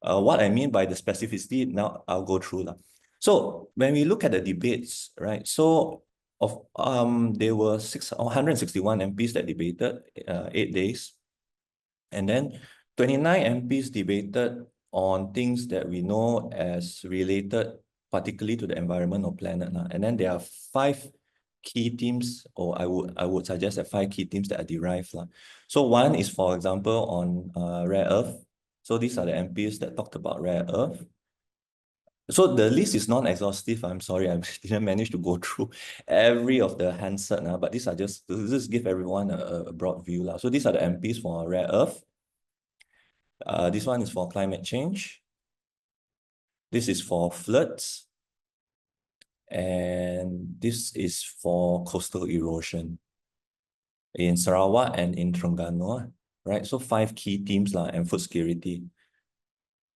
what I mean by the specificity. Now I'll go through that. So when we look at the debates, right? So there were 161 MPs that debated 8 days. And then 29 MPs debated on things that we know as related particularly to the environment or planet. And then there are 5 key themes, or I would suggest that 5 key themes that are derived. So one is, for example, on rare earth. So these are the MPs that talked about rare earth. So the list is non-exhaustive. I'm sorry, I didn't manage to go through every of the handset, but these are just give everyone a broad view. So these are the MPs for rare earth. This one is for climate change. This is for floods. And this is for coastal erosion in Sarawak and in Terengganu, right? So 5 key themes and food security.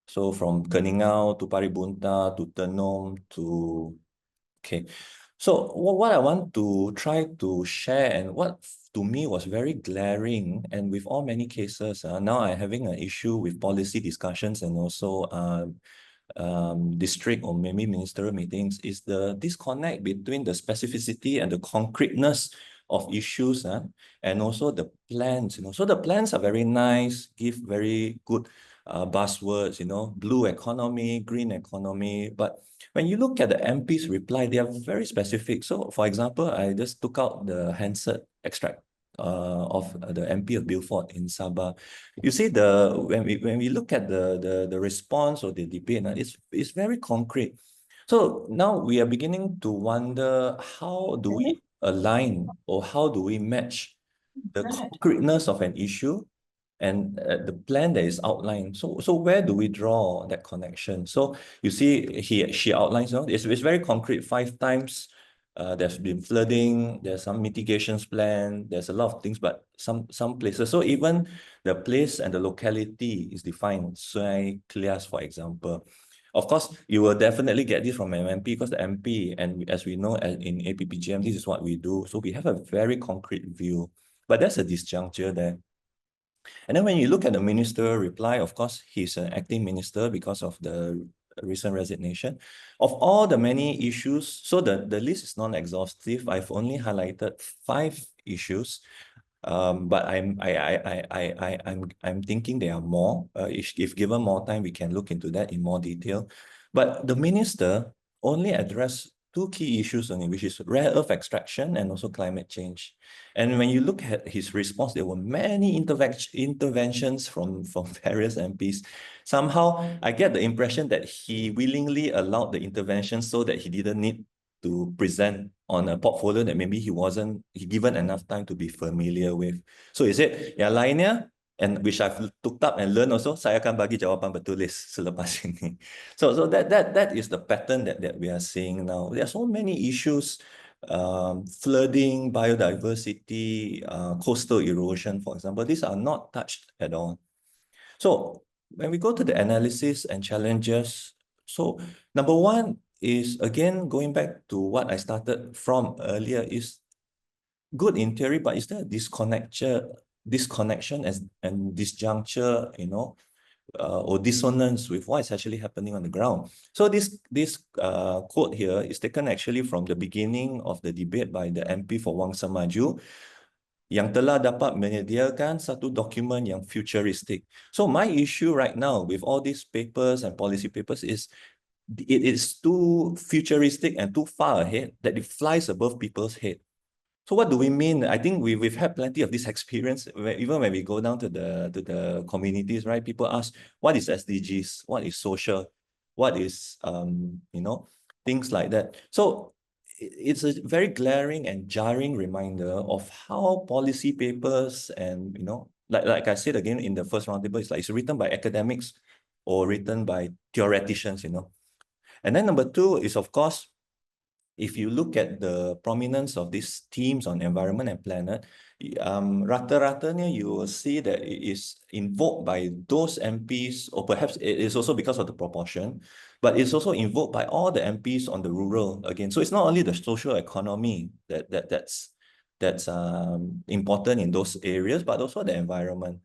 So from Keningau to Paribunta to Tenom to, okay. So what I want to try to share, and what to me was very glaring, and with all many cases, now I'm having an issue with policy discussions and also district or maybe ministerial meetings, is the disconnect between the specificity and the concreteness of issues, and also the plans. So the plans are very nice, give very good buzzwords, blue economy, green economy, but when you look at the MP's reply, they are very specific. So for example, I just took out the handset extract of the MP of Beaufort in Sabah. You see, when we look at the response or the debate, it's very concrete. So now we are beginning to wonder, how do we align or how do we match the concreteness of an issue and the plan that is outlined? So where do we draw that connection? So you see, she outlines, it's very concrete. 5 times there's been flooding, there's some mitigations plan, there's a lot of things, but some places, so even the place and the locality is defined. Sungai Klias, for example. Of course, you will definitely get this from MP, because the MP, and as we know in APPGM, this is what we do. So we have a very concrete view, but there's a disjuncture there. And then when you look at the minister reply, of course, he's an acting minister because of the recent resignation. Of all the many issues, so the list is non-exhaustive. I've only highlighted 5 issues, but I'm thinking there are more. If given more time, we can look into that in more detail. But the minister only addressed two key issues only, which is rare earth extraction and also climate change. And when you look at his response, there were many interventions from various MPs. Somehow, I get the impression that he willingly allowed the intervention so that he didn't need to present on a portfolio that maybe he wasn't given enough time to be familiar with. So he said, yang lainnya, and which I've looked up and learned also, saya akan bagi jawapan bertulis selepas ini. So that is the pattern that we are seeing now. There are so many issues, flooding, biodiversity, coastal erosion, for example. These are not touched at all. So when we go to the analysis and challenges, so number one is, again, going back to what I started from earlier, is good in theory, but is there a disconnection and disjuncture, or dissonance with what is actually happening on the ground? So this quote here is taken actually from the beginning of the debate by the MP for Wang Semaju, yang telah dapat menyediakan satu dokumen yang futuristic. So my issue right now with all these papers and policy papers is it is too futuristic and too far ahead that it flies above people's head. So what do we mean? I think we've had plenty of this experience, even when we go down to the communities, right? People ask, what is SDGs? What is social? What is, things like that. So it's a very glaring and jarring reminder of how policy papers and, like I said again in the first roundtable, it's written by academics or written by theoreticians, And then number two is, of course, if you look at the prominence of these themes on environment and planet, rata-ratanya you will see that it is invoked by those MPs, or perhaps it is also because of the proportion, but it's also invoked by all the MPs on the rural again. So it's not only the social economy that's important in those areas, but also the environment.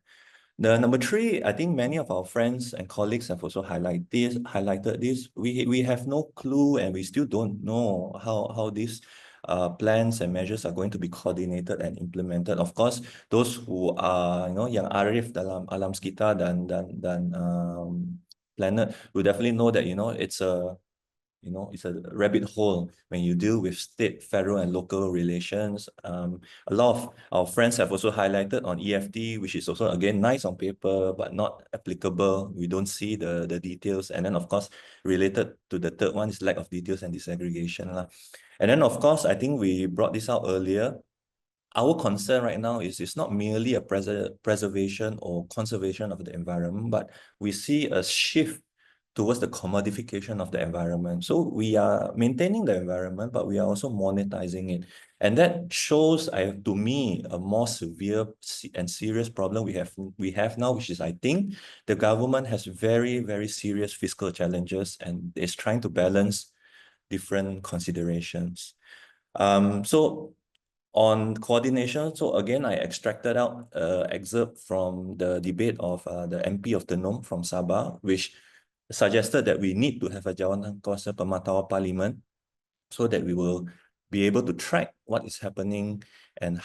The number three, I think many of our friends and colleagues have also highlighted this. We have no clue, and we still don't know how these plans and measures are going to be coordinated and implemented. Of course, those who are yang arif dalam alam sekitar dan planet will definitely know that it's a rabbit hole when you deal with state, federal, and local relations. A lot of our friends have also highlighted on EFT, which is also, again, nice on paper, but not applicable. We don't see the details. And then, of course, related to the third one is lack of details and disaggregation. And then, of course, I think we brought this out earlier. Our concern right now is it's not merely a preservation or conservation of the environment, but we see a shift towards the commodification of the environment. So we are maintaining the environment, but we are also monetizing it. And that shows, to me, a more severe and serious problem we have now, which is, I think, the government has very, very serious fiscal challenges and is trying to balance different considerations. So on coordination, so again, I extracted out an excerpt from the debate of the MP of Tenom from Sabah, which suggested that we need to have a Jawatan Kuasa Pemantauan Parlimen so that we will be able to track what is happening and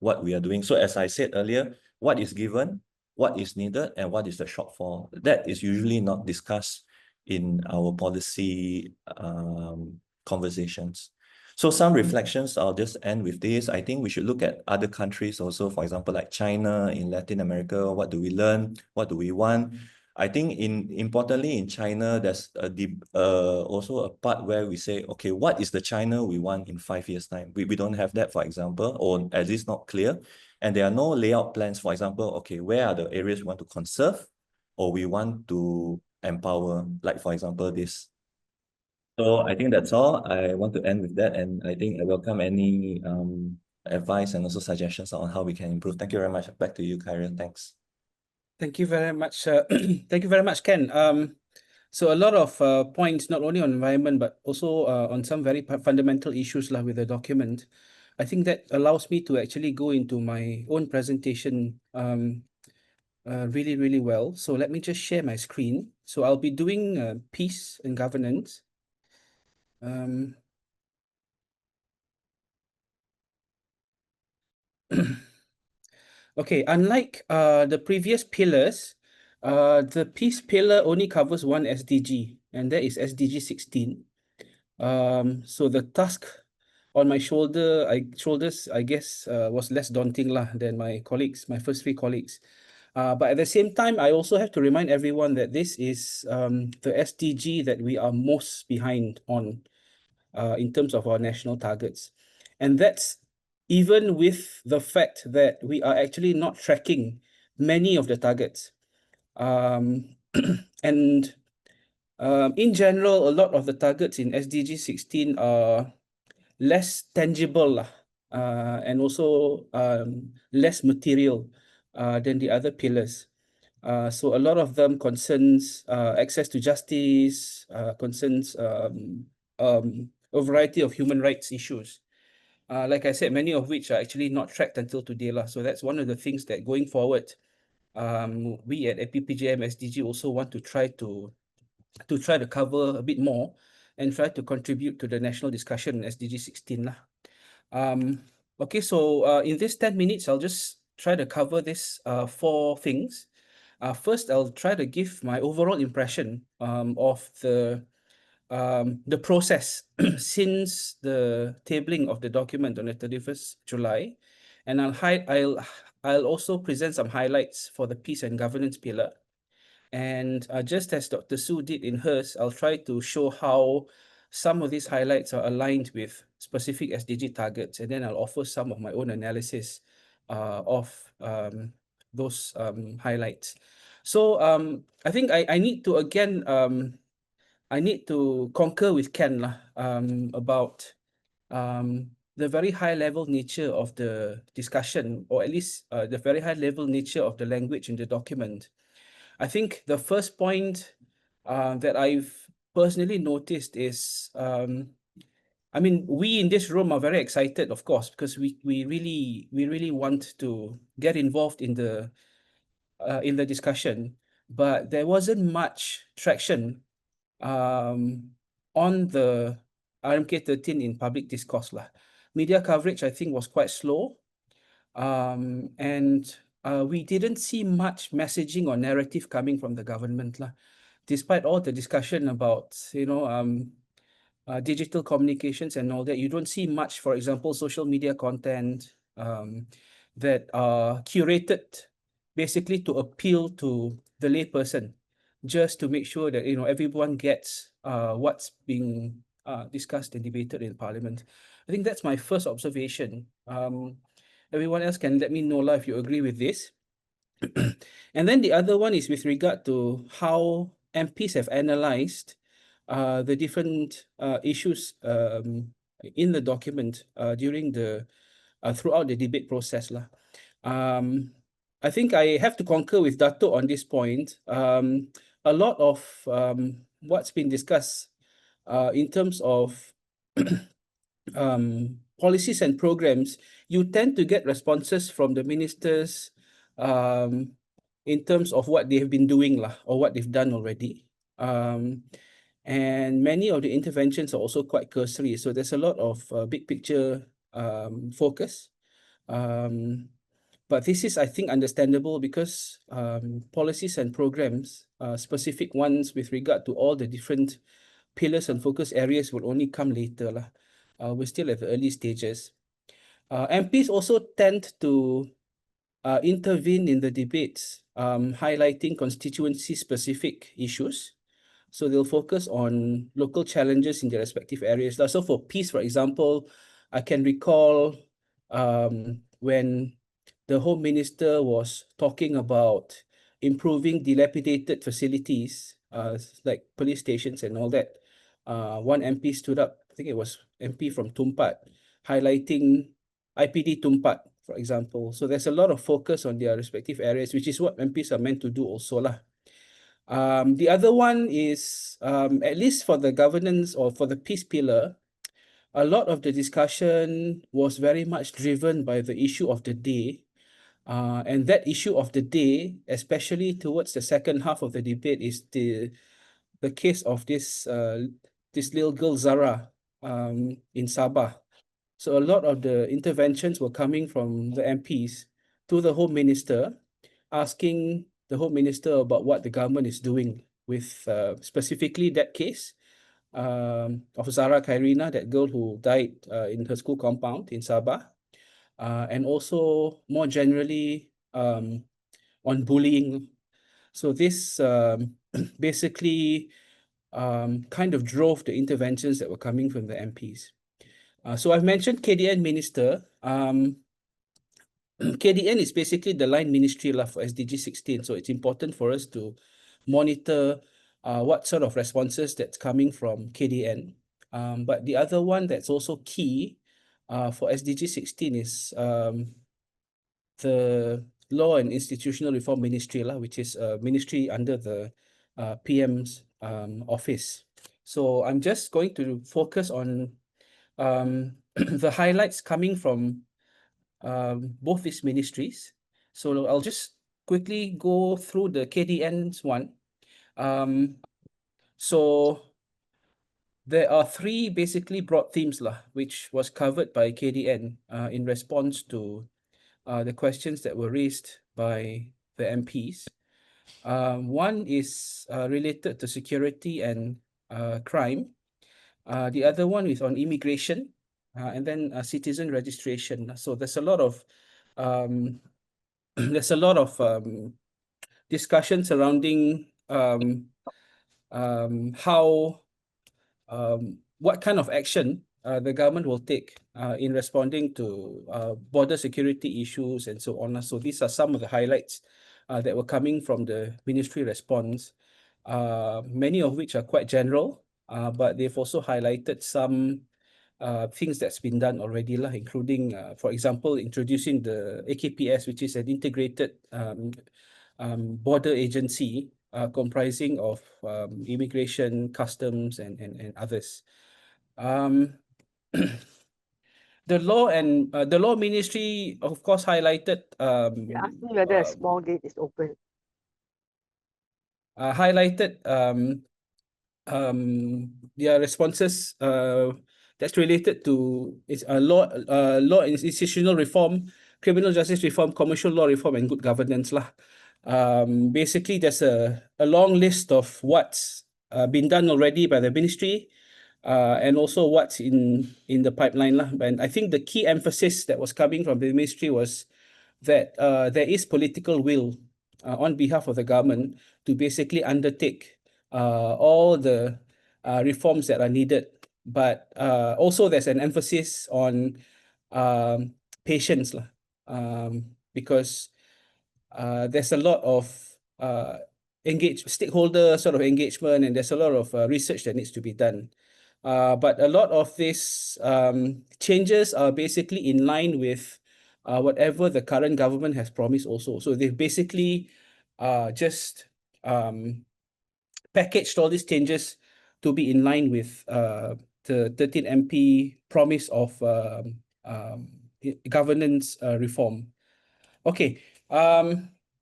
what we are doing. So as I said earlier, what is given, what is needed, and what is the shortfall. That is usually not discussed in our policy conversations. So some reflections, I'll just end with this. I think we should look at other countries also, for example, like China, in Latin America. What do we learn? What do we want? I think importantly in China, there's also a part where we say, okay, what is the China we want in 5 years' time? We don't have that, for example, or at least not clear. And there are no layout plans, for example, okay, where are the areas we want to conserve or we want to empower, like, for example, this. So I think that's all. I want to end with that. And I think I welcome any advice and also suggestions on how we can improve. Thank you very much. Back to you, Karen. Thanks. Thank you very much. Thank you very much, Ken. So a lot of points, not only on environment, but also on some very fundamental issues with the document. I think that allows me to actually go into my own presentation really, really well. So let me just share my screen. So I'll be doing peace and governance. Okay, unlike the previous pillars, the peace pillar only covers one SDG, and that is SDG 16. So the task on my shoulders, I guess, was less daunting lah than my colleagues, my first three colleagues. But at the same time, I also have to remind everyone that this is the SDG that we are most behind on in terms of our national targets. And that's even with the fact that we are actually not tracking many of the targets. And in general, a lot of the targets in SDG 16 are less tangible and also less material than the other pillars. So a lot of them concerns access to justice, concerns a variety of human rights issues. Like I said, many of which are actually not tracked until today lah. So that's one of the things that going forward, we at APPGM-SDG also want to try to cover a bit more and try to contribute to the national discussion in SDG 16 lah. Okay, so in this 10 minutes, I'll just try to cover this 4 things. First, I'll try to give my overall impression of the process since the tabling of the document on the 31st July. And I'll also present some highlights for the peace and governance pillar. And just as Dr. Su did in hers, I'll try to show how some of these highlights are aligned with specific SDG targets. And then I'll offer some of my own analysis of those highlights. So I think I need to again, I need to concur with Ken about the very high level nature of the discussion, or at least the very high level nature of the language in the document. I think the first point that I've personally noticed is, I mean, we in this room are very excited, of course, because we really want to get involved in the discussion, but there wasn't much traction on the RMK 13 in public discourse lah. Media coverage, I think, was quite slow, and we didn't see much messaging or narrative coming from the government lah. Despite all the discussion about, you know, digital communications and all that, you don't see much, for example, social media content that are curated basically to appeal to the layperson, just to make sure that, you know, everyone gets what's being discussed and debated in Parliament. I think that's my first observation. Everyone else can let me know lah if you agree with this. And then the other one is with regard to how MPs have analysed the different issues in the document during the throughout the debate process lah. I think I have to concur with Dato' on this point. A lot of what's been discussed in terms of policies and programs, you tend to get responses from the ministers in terms of what they have been doing lah, or what they've done already. And many of the interventions are also quite cursory. So there's a lot of big picture focus. But this is, I think, understandable because policies and programs, specific ones with regard to all the different pillars and focus areas will only come later lah. We're still at the early stages. MPs also tend to intervene in the debates, highlighting constituency-specific issues. So they'll focus on local challenges in their respective areas. So for peace, for example, I can recall when the Home Minister was talking about improving dilapidated facilities, like police stations and all that. One MP stood up, I think it was MP from Tumpat, highlighting IPD Tumpat, for example. So there's a lot of focus on their respective areas, which is what MPs are meant to do also lah. The other one is, at least for the governance or for the peace pillar, a lot of the discussion was very much driven by the issue of the day. And that issue of the day, especially towards the second half of the debate, is the case of this little girl Zara in Sabah. So a lot of the interventions were coming from the MPs to the Home Minister, asking the Home Minister about what the government is doing with specifically that case, of Zara Khairina, that girl who died in her school compound in Sabah, and also more generally on bullying. So this basically kind of drove the interventions that were coming from the MPs. So I've mentioned KDN Minister. KDN is basically the line ministry for SDG 16. So it's important for us to monitor what sort of responses that's coming from KDN. But the other one that's also key for SDG 16 is the Law and Institutional Reform Ministry, which is a ministry under the PM's office. So I'm just going to focus on the highlights coming from both these ministries. So I'll just quickly go through the KDN's one. So there are three basically broad themes which was covered by KDN in response to the questions that were raised by the MPs. One is related to security and crime. The other one is on immigration, and then citizen registration. So there's a lot of discussion surrounding what kind of action the government will take in responding to border security issues and so on. So these are some of the highlights that were coming from the ministry response, many of which are quite general, but they've also highlighted some things that's been done already, including, for example, introducing the AKPS, which is an integrated border agency comprising of immigration, customs, and others. The law ministry, of course, highlighted They asked me whether a small gate is open. their responses that's related to law and institutional reform, criminal justice reform, commercial law reform, and good governance basically there's a long list of what's been done already by the ministry and also what's in the pipeline And I think the key emphasis that was coming from the ministry was that there is political will on behalf of the government to basically undertake all the reforms that are needed. But also there's an emphasis on patience because there's a lot of stakeholder sort of engagement, and there's a lot of research that needs to be done. But a lot of these changes are basically in line with whatever the current government has promised also. So they've basically just packaged all these changes to be in line with the 13 MP promise of governance reform. Okay,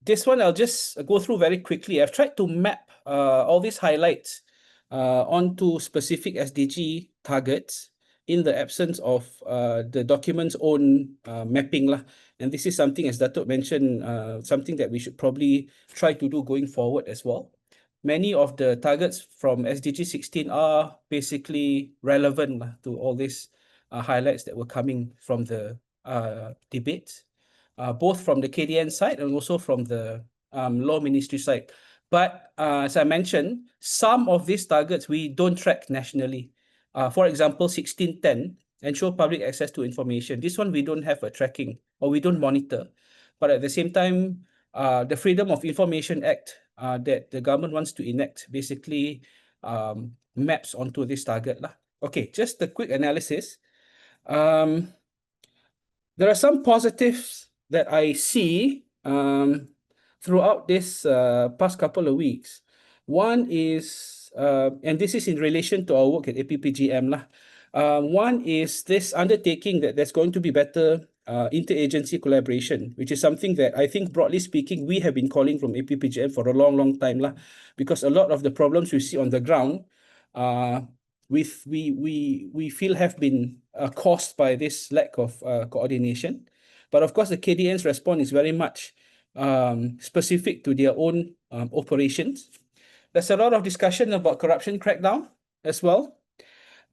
this one I'll just go through very quickly. I've tried to map all these highlights onto specific SDG targets in the absence of the document's own mapping And this is something, as Datuk mentioned, something that we should probably try to do going forward as well. Many of the targets from SDG 16 are basically relevant to all these highlights that were coming from the debates, both from the KDN side and also from the law ministry side. But as I mentioned, some of these targets we don't track nationally. For example, 1610, ensure public access to information. This one we don't have a tracking or we don't monitor. But at the same time, the Freedom of Information Act that the government wants to enact basically maps onto this target. Okay, just a quick analysis. There are some positives that I see throughout this past couple of weeks. One is, and this is in relation to our work at APPGM. One is this undertaking that there's going to be better interagency collaboration, which is something that I think, broadly speaking, we have been calling from APPGM for a long, long time, because a lot of the problems we see on the ground, we feel have been caused by this lack of coordination. But of course, the KDN's response is very much specific to their own operations. There's a lot of discussion about corruption crackdown as well.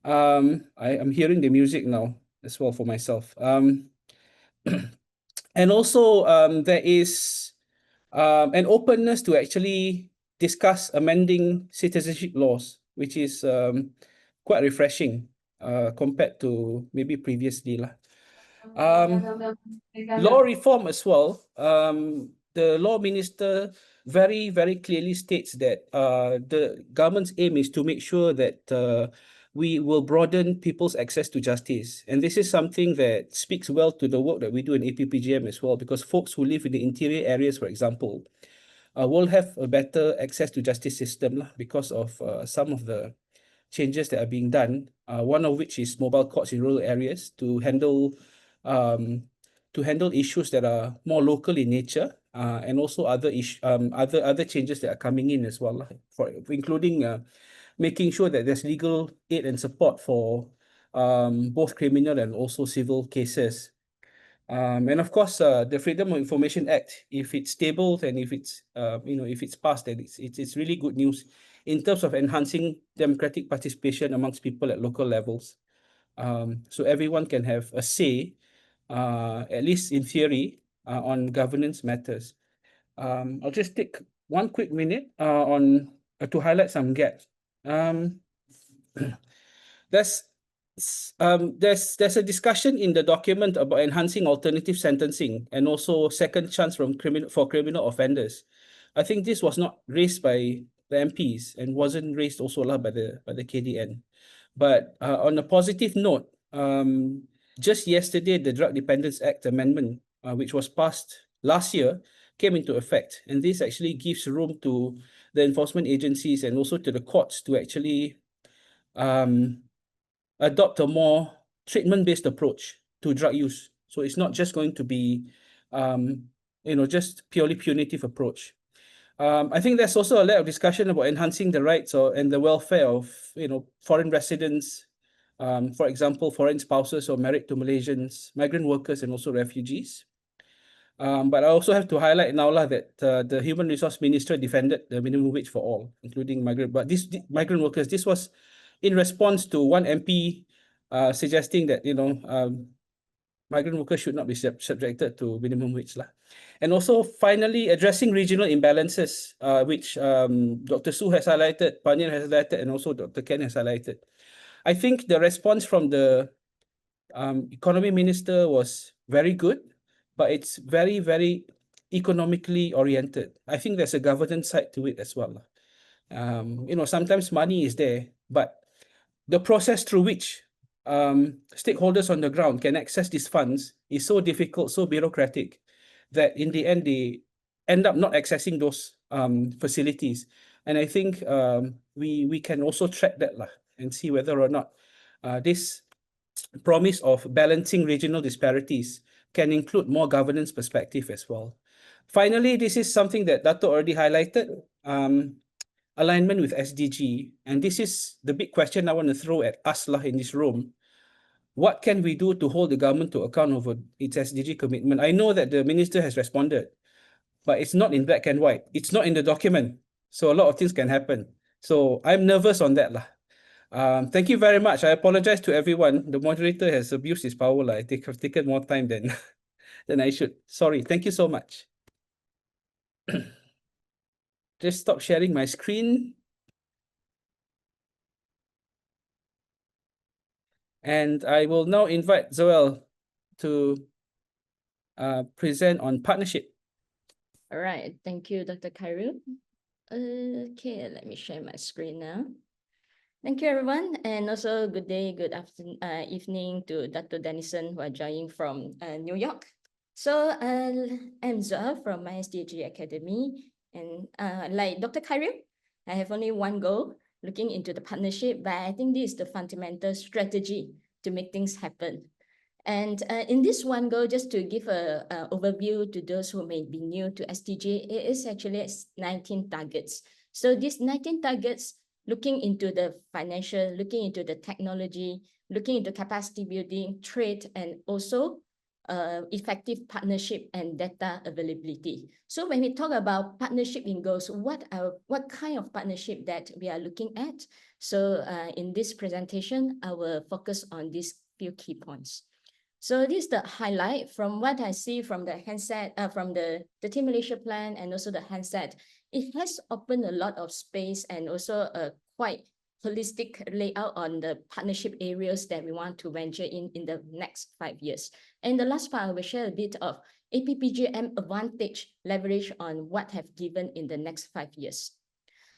I'm hearing the music now as well for myself. And also there is an openness to actually discuss amending citizenship laws, which is quite refreshing compared to maybe previously lah. Law reform as well. The law minister very, very clearly states that the government's aim is to make sure that we will broaden people's access to justice. And this is something that speaks well to the work that we do in APPGM as well, because folks who live in the interior areas, for example, will have a better access to justice system because of some of the changes that are being done. One of which is mobile courts in rural areas to handle issues that are more local in nature, and also other changes that are coming in as well, for including making sure that there's legal aid and support for both criminal and also civil cases. And of course, the Freedom of Information Act, if it's tabled and if it's if it's passed, then it's really good news in terms of enhancing democratic participation amongst people at local levels. So everyone can have a say, at least in theory, on governance matters. I'll just take one quick minute on to highlight some gaps. There's there's a discussion in the document about enhancing alternative sentencing and also second chance for criminal offenders. I think this was not raised by the MPs and wasn't raised also by the KDN. But on a positive note, just yesterday the Drug Dependence Act amendment, which was passed last year, came into effect, and this actually gives room to the enforcement agencies and also to the courts to actually adopt a more treatment-based approach to drug use. So it's not just going to be, just purely punitive approach. I think there's also a lot of discussion about enhancing the rights and the welfare of foreign residents, for example, foreign spouses or married to Malaysians, migrant workers, and also refugees. But I also have to highlight now that the Human Resource Minister defended the minimum wage for all, including migrant. But migrant workers, this was in response to one MP suggesting that migrant workers should not be subjected to minimum wage lah. And also finally addressing regional imbalances, which Dr. Su has highlighted, Panir has highlighted, and also Dr. Ken has highlighted. I think the response from the economy minister was very good, but it's very, very economically oriented. I think there's a governance side to it as well. Sometimes money is there, but the process through which stakeholders on the ground can access these funds is so difficult, so bureaucratic, that in the end they end up not accessing those facilities. And I think we can also track that and see whether or not this promise of balancing regional disparities can include more governance perspective as well. Finally, this is something that Dato already highlighted, alignment with SDG. And this is the big question I want to throw at us in this room. What can we do to hold the government to account over its SDG commitment? I know that the minister has responded, but it's not in black and white. It's not in the document. So a lot of things can happen. So I'm nervous on that. Thank you very much. I apologize to everyone. The moderator has abused his power. I think I've taken more time than, than I should. Sorry. Thank you so much. Just stop sharing my screen. And I will now invite Zoel to present on partnership. All right, thank you, Dr. Khairul. Okay, let me share my screen now. Thank you, everyone, and also good day, good afternoon, evening to Dr. Dennison, who are joining from New York. So I'm Zoel from MySDG Academy, and like Dr. Khairul, I have only one goal, looking into the partnership, but I think this is the fundamental strategy to make things happen. And in this one goal, just to give an overview to those who may be new to SDG, it is actually 19 targets. So these 19 targets, looking into the financial, looking into the technology, looking into capacity building, trade, and also effective partnership and data availability. So when we talk about partnership in goals, what kind of partnership that we are looking at? So in this presentation, I will focus on these few key points. So this is the highlight from what I see from the handset, from the Team Malaysia plan and also the handset. It has opened a lot of space and also a quite holistic layout on the partnership areas that we want to venture in the next 5 years. And the last part, I will share a bit of APPGM advantage leverage on what have given in the next 5 years.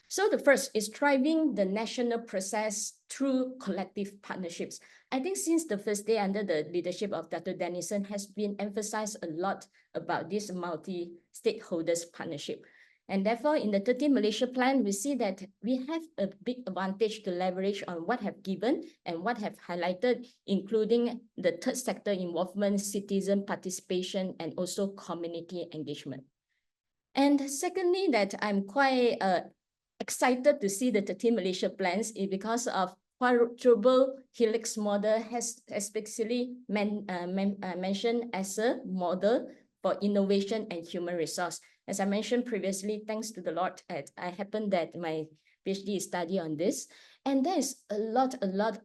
So the first is driving the national process through collective partnerships. I think since the first day under the leadership of Dr. Dennison has been emphasized a lot about this multi-stakeholders partnership. And therefore, in the 13 Malaysia plan, we see that we have a big advantage to leverage on what have given and what have highlighted, including the third sector involvement, citizen participation, and also community engagement. And secondly, that I'm quite excited to see the 13 Malaysia plans is because of quadruple helix model has especially mentioned as a model for innovation and human resource. As I mentioned previously, thanks to the Lord, I happened that my PhD study on this, and there's a lot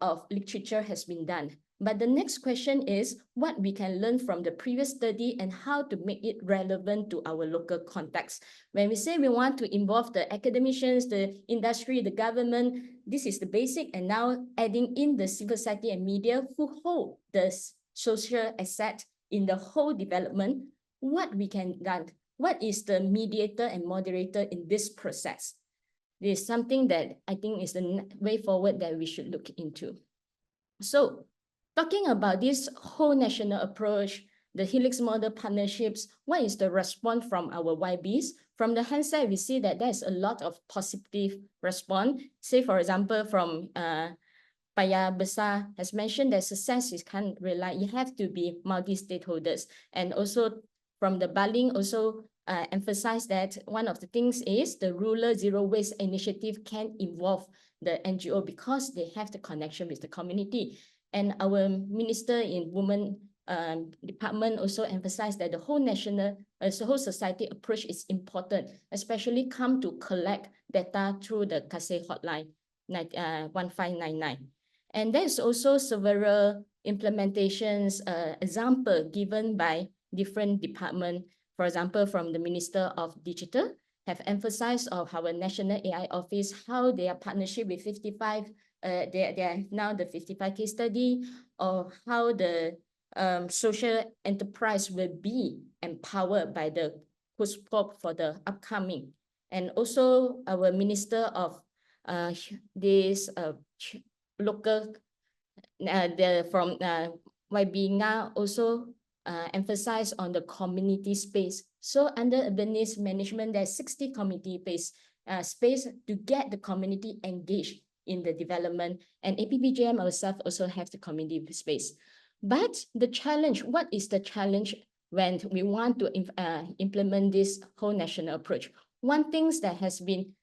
of literature has been done. But the next question is what we can learn from the previous study and how to make it relevant to our local context. When we say we want to involve the academicians, the industry, the government, this is the basic, and now adding in the civil society and media who hold the social asset in the whole development, what we can done. What is the mediator and moderator in this process? This is something that I think is the way forward that we should look into. So, talking about this whole national approach, the Helix model partnerships, what is the response from our YBs? From the handset, we see that there's a lot of positive response. Say, for example, from Paya Besar has mentioned that success is can't rely, you have to be multi-stakeholders. And also from the Baling also emphasize that one of the things is the rural zero waste initiative can involve the NGO because they have the connection with the community. And our minister in women department also emphasized that the whole national, the whole society approach is important, especially come to collect data through the KASE hotline 1599. And there's also several implementations, example given by different departments. For example, from the Minister of Digital, have emphasized of our National AI Office, how their partnership with 55, they are now the 55 case study, or how the social enterprise will be empowered by the scope for the upcoming. And also our Minister of this local, from YB also emphasize on the community space. So under urbanist management, there's 60 community-based space to get the community engaged in the development, and APPGM ourselves also have the community space. But the challenge, what is the challenge when we want to implement this whole national approach? One thing that has been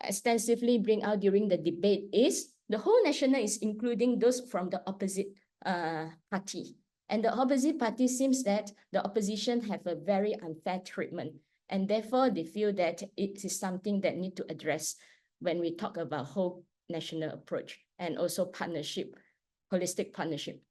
extensively bring out during the debate is the whole national is including those from the opposite party. And the opposite party seems that the opposition have a very unfair treatment. And therefore, they feel that it is something that need to address when we talk about whole national approach and also partnership, holistic partnership.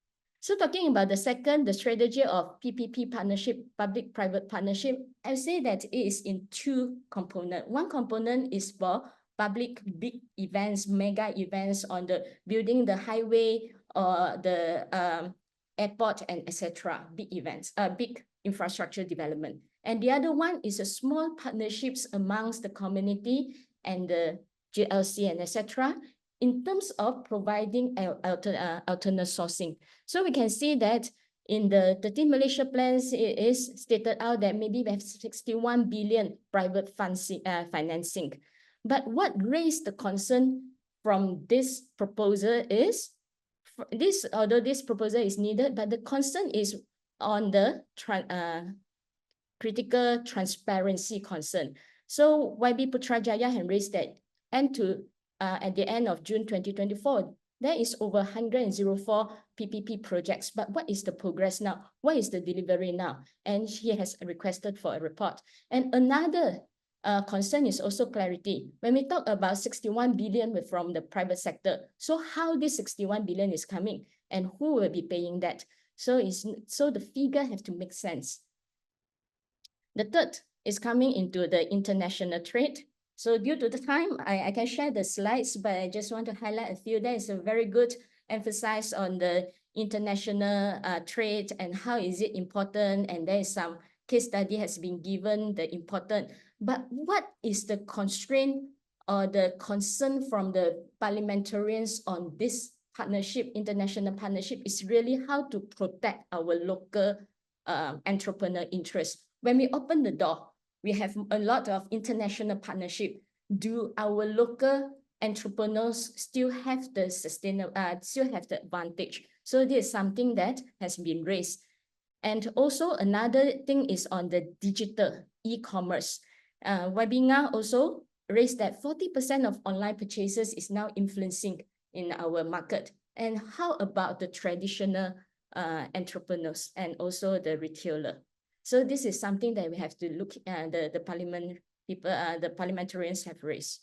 So talking about the second, the strategy of PPP partnership, public-private partnership, I would say that it is in two components. One component is for public big events, mega events on the building the highway or the airport and etc. Big events, big infrastructure development. And the other one is a small partnerships amongst the community and the GLC and etc. in terms of providing alternate sourcing. So we can see that in the 13 Malaysia plans, it is stated out that maybe we have 61 billion private financing. But what raised the concern from this proposal is, although this proposal is needed, but the concern is on the critical transparency concern. So YB Putrajaya had raised that, and at the end of June 2024, there is over 104 PPP projects, but what is the progress now? What is the delivery now? And he has requested for a report. And another concern is also clarity. When we talk about 61 billion from the private sector, so how this 61 billion is coming and who will be paying that? So the figure have to make sense. The third is coming into the international trade. So due to the time, I can share the slides, but I just want to highlight a few. There is a very good emphasis on the international trade and how is it important. And there is some case study has been given the important. But what is the constraint or the concern from the parliamentarians on this partnership, international partnership, is really how to protect our local entrepreneur interests. When we open the door, we have a lot of international partnership. Do our local entrepreneurs still have the still have the advantage? So this is something that has been raised. And also another thing is on the digital e-commerce. Webinar also raised that 40% of online purchases is now influencing in our market. And how about the traditional entrepreneurs and also the retailer? So this is something that we have to look at, the parliamentarians have raised.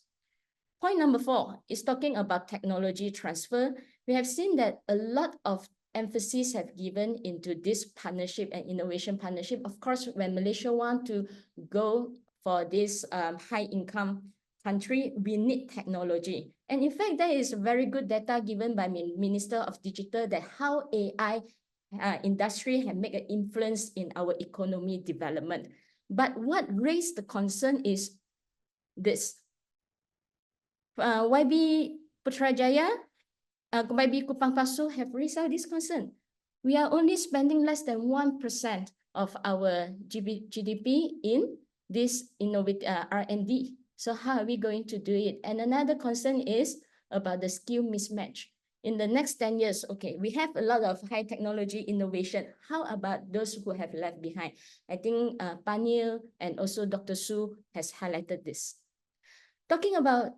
Point number 4 is talking about technology transfer. We have seen that a lot of emphasis have given into this partnership and innovation partnership. Of course, when Malaysia want to go for this high income country, we need technology. And in fact, there is very good data given by Minister of Digital that how AI industry have made an influence in our economy development. But what raised the concern is this. YB Putrajaya, YB Kupang Pasu have raised out this concern. We are only spending less than 1% of our GDP in this innovative R&D. So how are we going to do it? And another concern is about the skill mismatch. In the next 10 years, okay, we have a lot of high technology innovation. How about those who have left behind? I think Panil and also Dr. Su has highlighted this. Talking about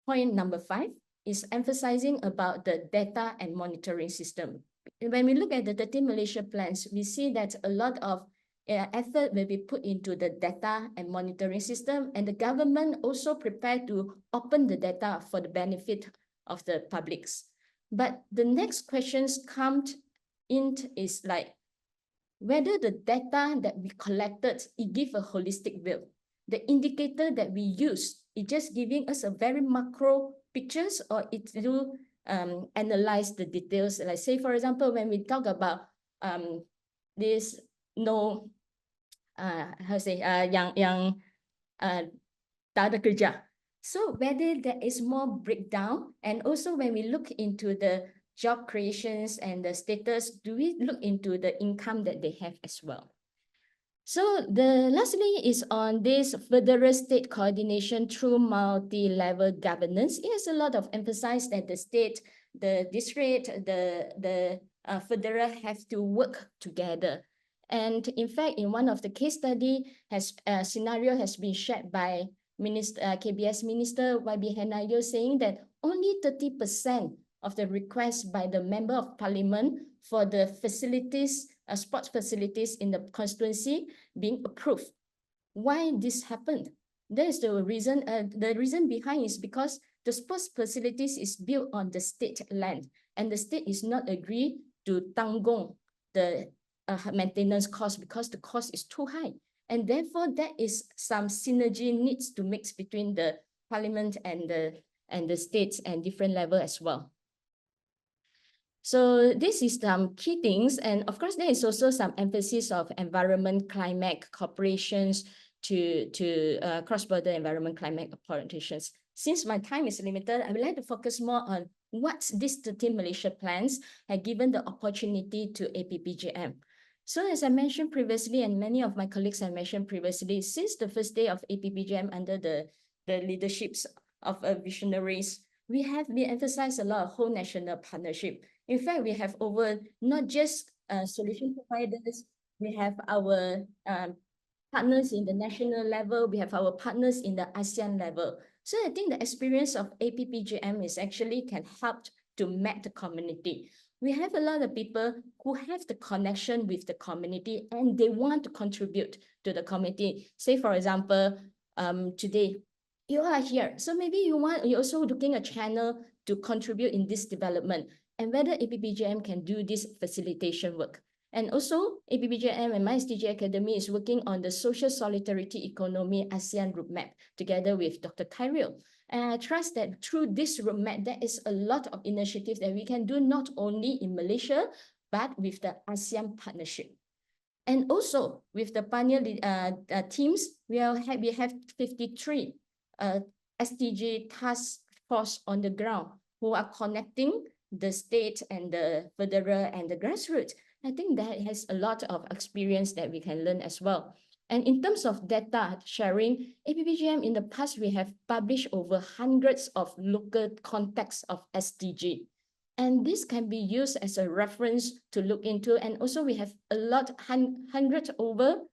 point number 5 is emphasizing about the data and monitoring system. When we look at the 13 Malaysia plans, we see that a lot of effort will be put into the data and monitoring system, and the government also prepared to open the data for the benefit of the publics. But the next questions come in is like whether the data that we collected, it give a holistic view. The indicator that we use, it just giving us a very macro pictures, or it do analyze the details. Like say, for example, when we talk about this no tak ada kerja. So whether there is more breakdown, and also when we look into the job creations and the status, do we look into the income that they have as well? So the lastly is on this federal state coordination through multi-level governance. It has a lot of emphasis that the state, the district, the federal have to work together. And in fact, in one of the case study, scenario has been shared by KBS Minister YB Henayo, saying that only 30% of the requests by the Member of Parliament for the facilities, sports facilities in the constituency being approved. Why this happened? There is the reason. The reason behind is because the sports facilities is built on the state land, and the state is not agree to tanggong the maintenance cost because the cost is too high. And therefore, there is some synergy needs to mix between the parliament and the states and different level as well. So this is some key things. And of course, there is also some emphasis of environment, climate cooperations to cross-border environment, climate cooperations. Since my time is limited, I would like to focus more on what these 13 Malaysia plans have given the opportunity to APPGM. So as I mentioned previously, and many of my colleagues have mentioned previously, since the first day of APPGM under the leaderships of visionaries, we have been emphasized a lot of whole national partnership. In fact, we have over not just solution providers, we have our partners in the national level, we have our partners in the ASEAN level. So I think the experience of APPGM is actually can help to map the community. We have a lot of people who have the connection with the community and they want to contribute to the community. Say, for example, today you are here. So maybe you're also looking a channel to contribute in this development and whether APPGM can do this facilitation work. And also APPGM and MySDG Academy is working on the social solidarity economy ASEAN roadmap together with Dr. Khairil. And I trust that through this roadmap, there is a lot of initiatives that we can do not only in Malaysia, but with the ASEAN partnership. And also with the pioneer teams, we have 53 SDG task force on the ground who are connecting the state and the federal and the grassroots. I think that has a lot of experience that we can learn as well. And in terms of data sharing, APPGM in the past, we have published over hundreds of local contexts of SDG. And this can be used as a reference to look into. And also we have a lot, hundreds over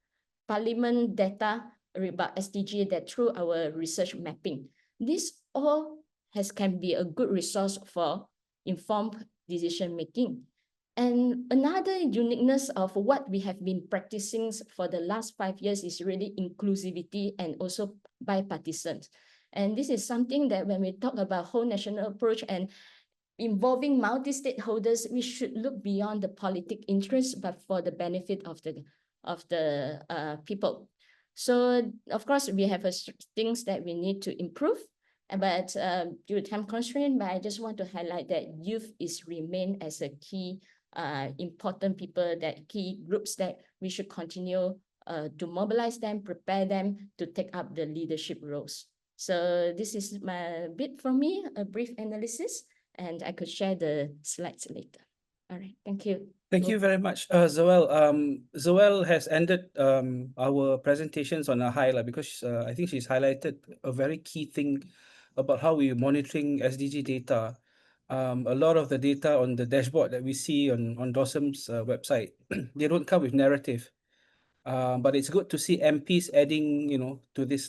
parliament data about SDG that through our research mapping. This all can be a good resource for informed decision making. And another uniqueness of what we have been practicing for the last 5 years is really inclusivity and also bipartisan. And this is something that when we talk about whole national approach and involving multi-stakeholders, we should look beyond the politic interest, but for the benefit of the people. So of course, we have things that we need to improve, but due to time constraint, but I just want to highlight that youth is remain as a key important people, that key groups that we should continue to mobilize them, prepare them to take up the leadership roles. So this is my bit from me, a brief analysis, and I could share the slides later. All right, thank you. Thank you very much, Zoel. Zoel has ended our presentations on a high, because I think she's highlighted a very key thing about how we're monitoring SDG data. A lot of the data on the dashboard that we see on DOSM's website, they don't come with narrative. But it's good to see MPs adding, to this,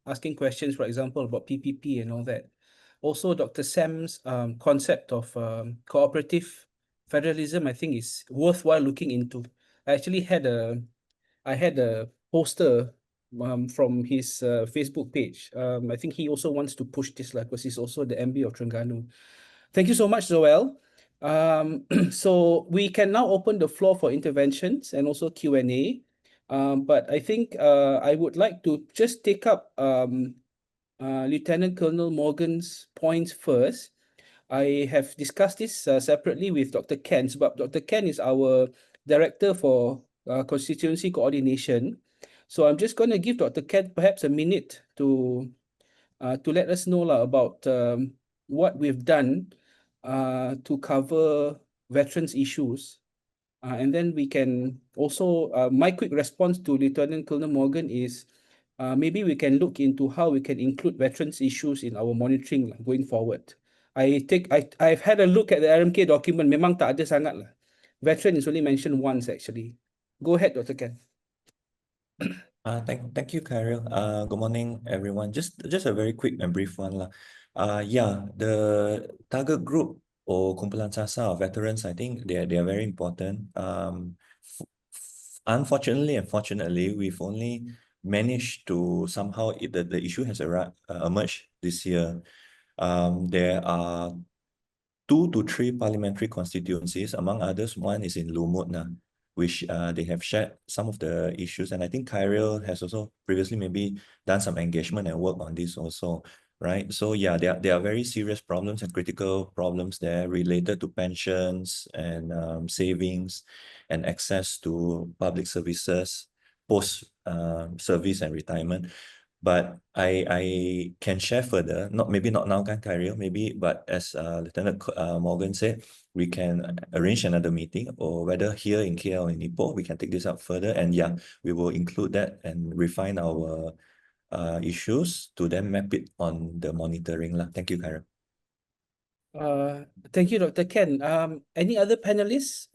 asking questions, for example, about PPP and all that. Also, Dr. Sam's concept of cooperative federalism, I think, is worthwhile looking into. I actually had a poster from his Facebook page. I think he also wants to push this, because he's also the MB of Terengganu. Thank you so much, Zoel. So we can now open the floor for interventions and also Q&A. But I think I would like to just take up Lieutenant Colonel Morgan's points first. I have discussed this separately with Dr. Ken, but Dr. Ken is our Director for Constituency Coordination. So I'm just going to give Dr. Ken perhaps a minute to let us know about what we've done to cover veterans issues. And then we can also, my quick response to Lieutenant Colonel Morgan is, maybe we can look into how we can include veterans issues in our monitoring going forward. I've had a look at the RMK document, memang tak ada sangat lah. Veteran is only mentioned once actually. Go ahead, Dr. Ken. Thank you, Khairil. Good morning, everyone. Just a very quick and brief one lah. Yeah, the target group or kumpulan sasa of veterans, I think they are very important. Unfortunately and fortunately, we've only managed to somehow the issue has emerged this year. There are 2 to 3 parliamentary constituencies, among others. One is in Lumut, which they have shared some of the issues. And I think Khairil has also previously maybe done some engagement and work on this also, right? So yeah, there are very serious problems and critical problems there related to pensions and savings and access to public services, post service and retirement. But I can share further, maybe not now, Khairil, maybe, but as Lieutenant Morgan said, we can arrange another meeting, or whether here in KL or in Ipoh, we can take this up further. And yeah, we will include that and refine our issues to then map it on the monitoring. Thank you, Khairil. Thank you, Dr. Ken. Any other panelists?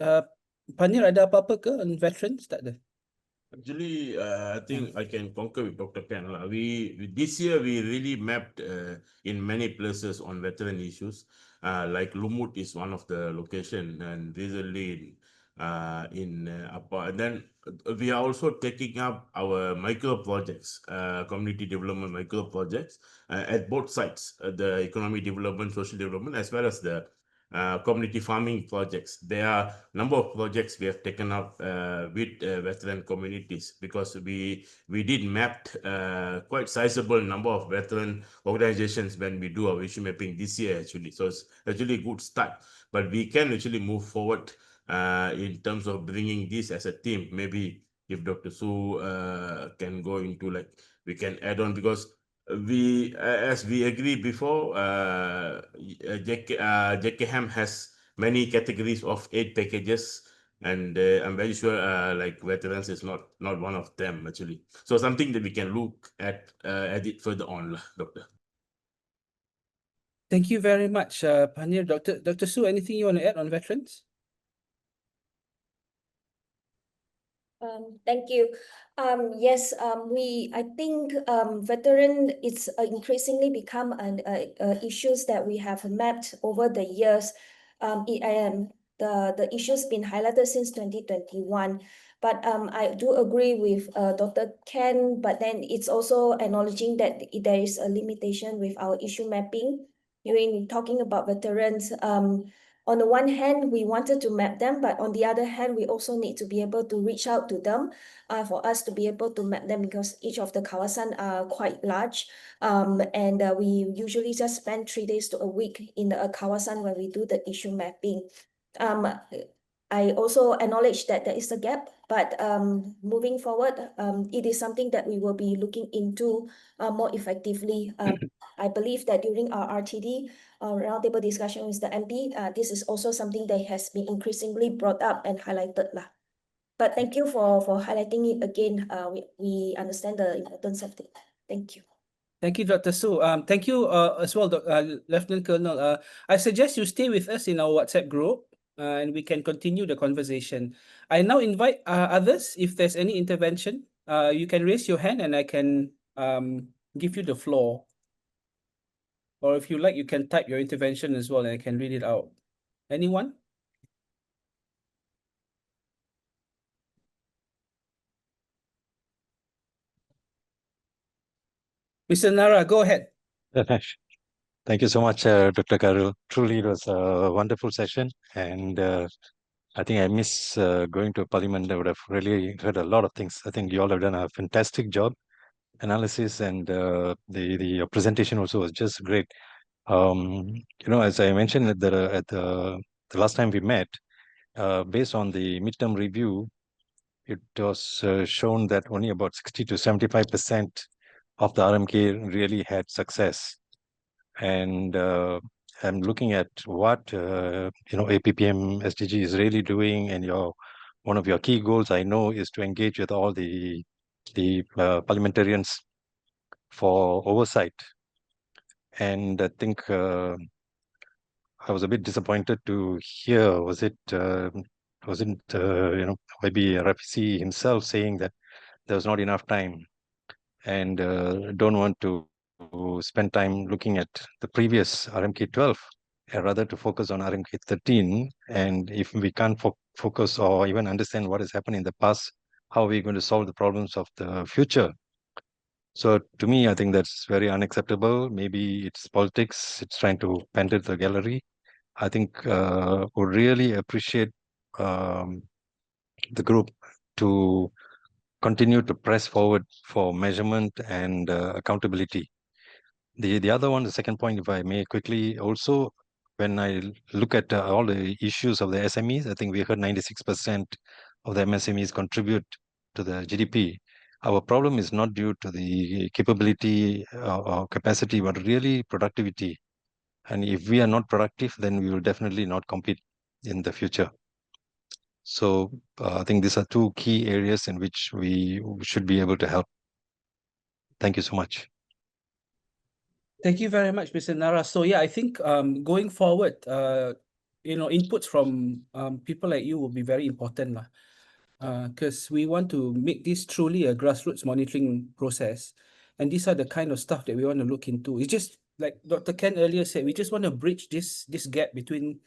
Panir, ada apa-apa ke on veterans? Tak ada. Actually, I think I can concur with Dr. Ken. This year we really mapped in many places on veteran issues. like Lumut is one of the location, and recently in Apa. And then we are also taking up our micro projects, community development micro projects at both sides, the economic development, social development, as well as the community farming projects. There are number of projects we have taken up with veteran communities, because we did map quite sizable number of veteran organizations when we do our issue mapping this year actually. So it's actually a good start, but we can actually move forward in terms of bringing this as a team. Maybe if Dr. Su can go into, like, we can add on, because we, as we agreed before, JKM has many categories of 8 packages, and I'm very sure like veterans is not one of them actually. So something that we can look at it further on, Doctor. Thank you very much, Panir. Dr. Su, anything you want to add on veterans? Thank you. Yes, I think veteran it's increasingly become an issues that we have mapped over the years. The issues been highlighted since 2021. But I do agree with Dr. Ken, but then it's also acknowledging that there is a limitation with our issue mapping. When talking about veterans, on the one hand, we wanted to map them, but on the other hand, we also need to be able to reach out to them for us to be able to map them, because each of the kawasan are quite large. And we usually just spend 3 days to a week in the kawasan when we do the issue mapping. I also acknowledge that there is a gap, but moving forward, it is something that we will be looking into more effectively. I believe that during our RTD, roundtable discussion with the MP, this is also something that has been increasingly brought up and highlighted. But thank you for highlighting it again. We understand the importance of it. Thank you. Thank you, Dr. Su. Thank you as well, Lieutenant Colonel. I suggest you stay with us in our WhatsApp group, and we can continue the conversation. I now invite others, if there's any intervention, you can raise your hand and I can give you the floor. Or if you like, you can type your intervention as well and I can read it out. Anyone? Mr. Nara, go ahead. Thank you so much, Dr. Karul. Truly, it was a wonderful session. And I think I miss going to Parliament. I would have really heard a lot of things. I think you all have done a fantastic job. Analysis and your presentation also was just great. As I mentioned at the last time we met, based on the midterm review, it was shown that only about 60 to 75% of the RMK really had success. And I'm looking at what APPGM-SDG is really doing, and one of your key goals, I know, is to engage with all the parliamentarians for oversight. And I think I was a bit disappointed to hear, maybe Rafizi himself saying that there was not enough time, and don't want to spend time looking at the previous RMK 12, and rather to focus on RMK 13. And if we can't focus or even understand what has happened in the past, how are we going to solve the problems of the future? So to me, I think that's very unacceptable. Maybe it's politics. It's trying to pander to the gallery. I think would really appreciate the group to continue to press forward for measurement and accountability. The other one, the second point, if I may quickly, also when I look at all the issues of the SMEs, I think we heard 96% of the MSMEs contribute to the GDP. Our problem is not due to the capability or capacity, but really productivity. And if we are not productive, then we will definitely not compete in the future. So I think these are two key areas in which we should be able to help. Thank you so much. Thank you very much, Mr. Nara. So yeah, I think going forward, inputs from people like you will be very important, because we want to make this truly a grassroots monitoring process. And these are the kind of stuff that we want to look into. It's just like Dr. Ken earlier said, we just want to bridge this gap between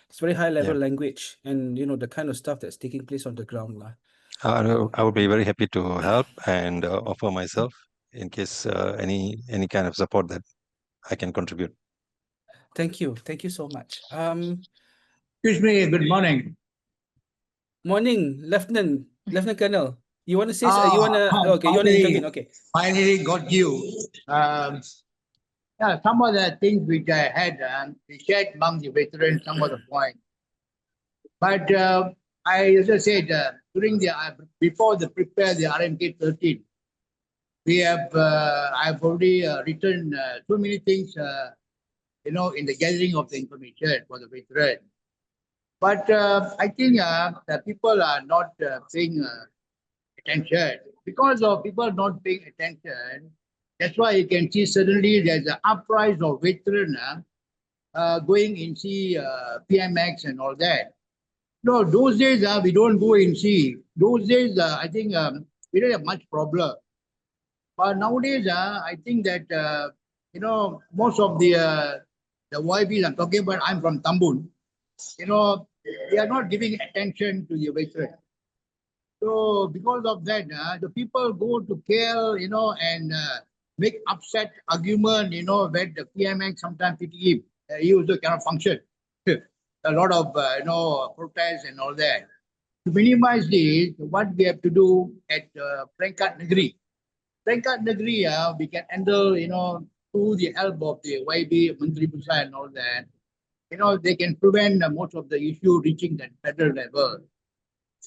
it's very high level language and the kind of stuff that's taking place on the ground lah. I would be very happy to help and offer myself in case any kind of support that I can contribute. Thank you so much. Excuse me. Good morning. Morning, Lieutenant Colonel. You want to say? You want to? Okay, you want to intervene? Okay. Finally got you. Yeah, some of the things which I had, we shared among the veterans some of the points. But I, as I said, during the before the prepare the RMK 13, we have I've already written so many things, in the gathering of the information for the veteran. But I think the people are not paying attention. Because of people not paying attention, that's why you can see suddenly there's an uprise of veteran going in see PMX and all that. No, those days we don't go in see. Those days I think we don't have much problem. But nowadays I think that most of the YBs I'm talking about, I'm from Tambun. They are not giving attention to the veteran. So because of that, the people go to KL, and make upset argument, where the PMX sometimes PTE, he also cannot function. A lot of, protests and all that. To minimize this, what we have to do at Prangkat Negeri. Prangkat Negeri, we can handle, through the help of the YB, Menteri Besar and all that. They can prevent most of the issue reaching that federal level.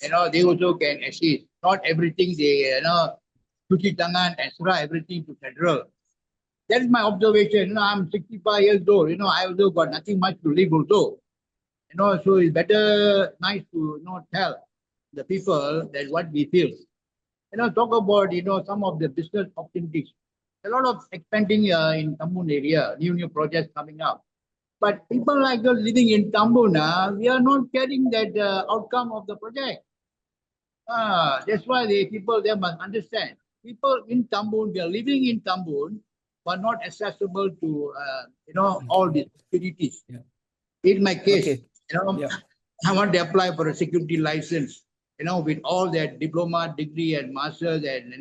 They also can assist. Not everything they, cuci tangan and serah everything to federal. That is my observation. I'm 65 years old. I also got nothing much to live also. So it's better, nice to tell the people that what we feel. Talk about some of the business opportunities. A lot of expanding in Tambun area, new projects coming up. But people like us living in Tambun, we are not getting that outcome of the project. That's why people there must understand. People in Tambun, they are living in Tambun, but not accessible to all these facilities. Yeah. In my case, Okay. I want to apply for a security license. With all that diploma, degree, and masters, and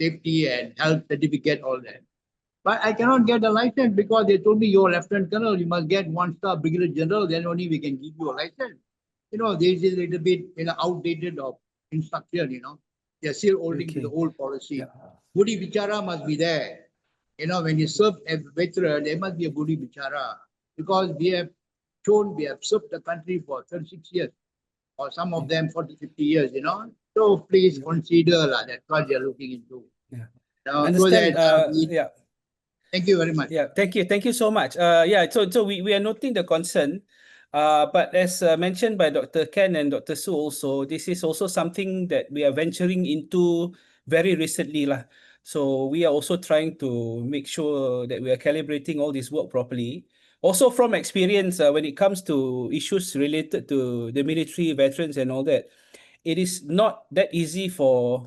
safety and health certificate, all that. But I cannot get a license because they told me you're Lieutenant Colonel, you must get 1-star Brigadier General, then only we can give you a license. This is a little bit outdated of instruction, they're still holding to the old policy. Budi Bichara must be there. When you serve as a veteran, there must be a Budi Bichara because we have served the country for 36 years or some of them 40, 50 years, So please consider that's what they're looking into. Yeah. Understand, Thank you very much. Yeah, thank you so much. So we are noting the concern, but as mentioned by Dr. Ken and Dr. Su also, this is also something that we are venturing into very recently lah. So we are also trying to make sure that we are calibrating all this work properly. Also from experience, when it comes to issues related to the military veterans and all that, it is not that easy for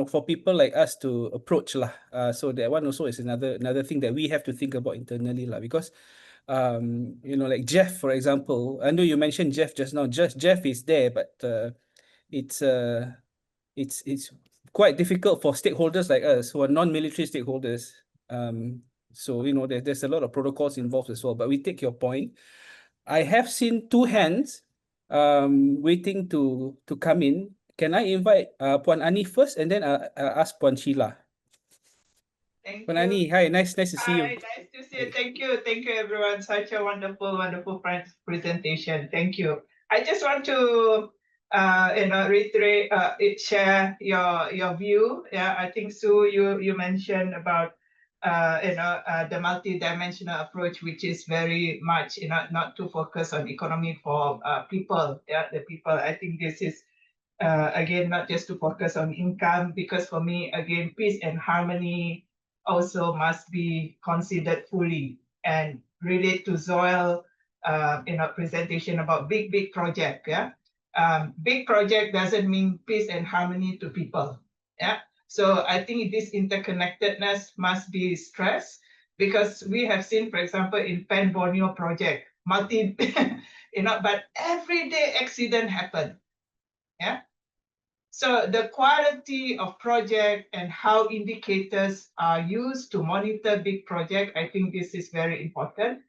for people like us to approach lah. So that one also is another thing that we have to think about internally lah. Because like Jeff, for example, I know you mentioned Jeff just now. Jeff is there, but it's quite difficult for stakeholders like us who are non-military stakeholders. So there's a lot of protocols involved as well. But we take your point. I have seen 2 hands waiting to come in. Can I invite Puan Ani first and then ask Puan Sheila? Puan Ani, hi, nice to see you. Hi, nice to see you. Thank you everyone. Such a wonderful presentation. Thank you. I just want to reiterate, share your view. Yeah, I think Sue, you mentioned about the multi-dimensional approach, which is very much not to focus on economy for people. Yeah, the people. I think this is. Again, not just to focus on income, because for me, again, peace and harmony also must be considered fully and relate to Zoel, presentation about big project. Yeah, big project doesn't mean peace and harmony to people. Yeah, so I think this interconnectedness must be stressed because we have seen, for example, in Pen Borneo project, but everyday accident happen. Yeah. So the quality of project and how indicators are used to monitor big project, I think this is very important.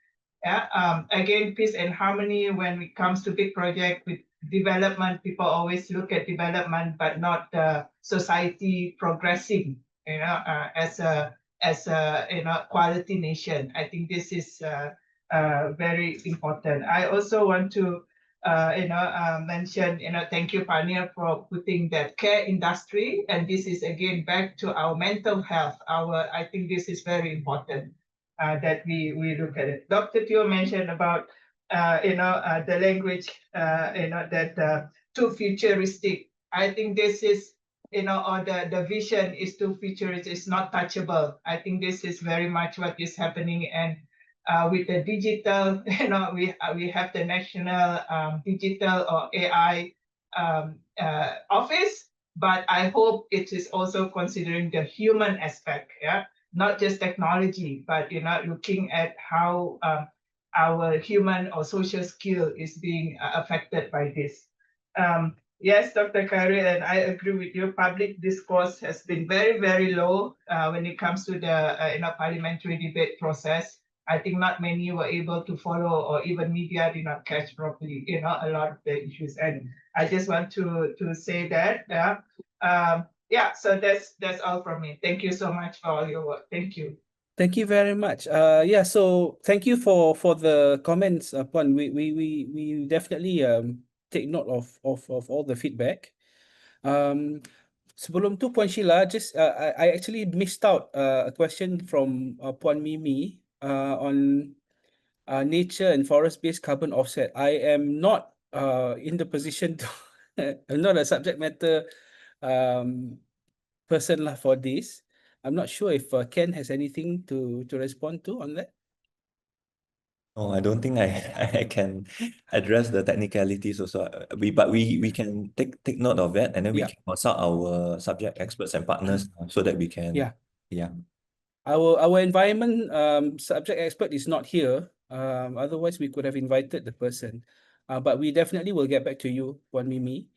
Yeah. Again, peace and harmony when it comes to big project with development. People always look at development, but not the society progressing. As a quality nation. I think this is very important. I also want to mention, thank you, Pania, for putting that care industry. And this is again back to our mental health. I think this is very important that we look at it. Dr. Teo mentioned about the language, that too futuristic. I think this is, or the vision is too futuristic, it's not touchable. I think this is very much what is happening. And with the digital, we have the national digital or AI office, but I hope it is also considering the human aspect, yeah, not just technology, but looking at how our human or social skill is being affected by this. Yes, Dr. Khairil, and I agree with you. Public discourse has been very, very low when it comes to the parliamentary debate process. I think not many were able to follow, or even media did not catch properly, a lot of the issues. And I just want to say that, yeah. So that's all from me. Thank you so much for all your work. Thank you. Thank you very much. Yeah, so thank you for the comments, Puan. We definitely take note of all the feedback. Sebelum tu, Puan Sheila, just I actually missed out a question from Puan Mimi on nature and forest-based carbon offset. I am not in the position to, I'm not a subject matter person lah for this. I'm not sure if Ken has anything to respond to on that. No, I don't think I can address the technicalities also. But we can take note of that, and then we Yeah. can consult our subject experts and partners so that we can. Yeah. Yeah. Our environment subject expert is not here. Otherwise we could have invited the person. But we definitely will get back to you, Puan Mimi.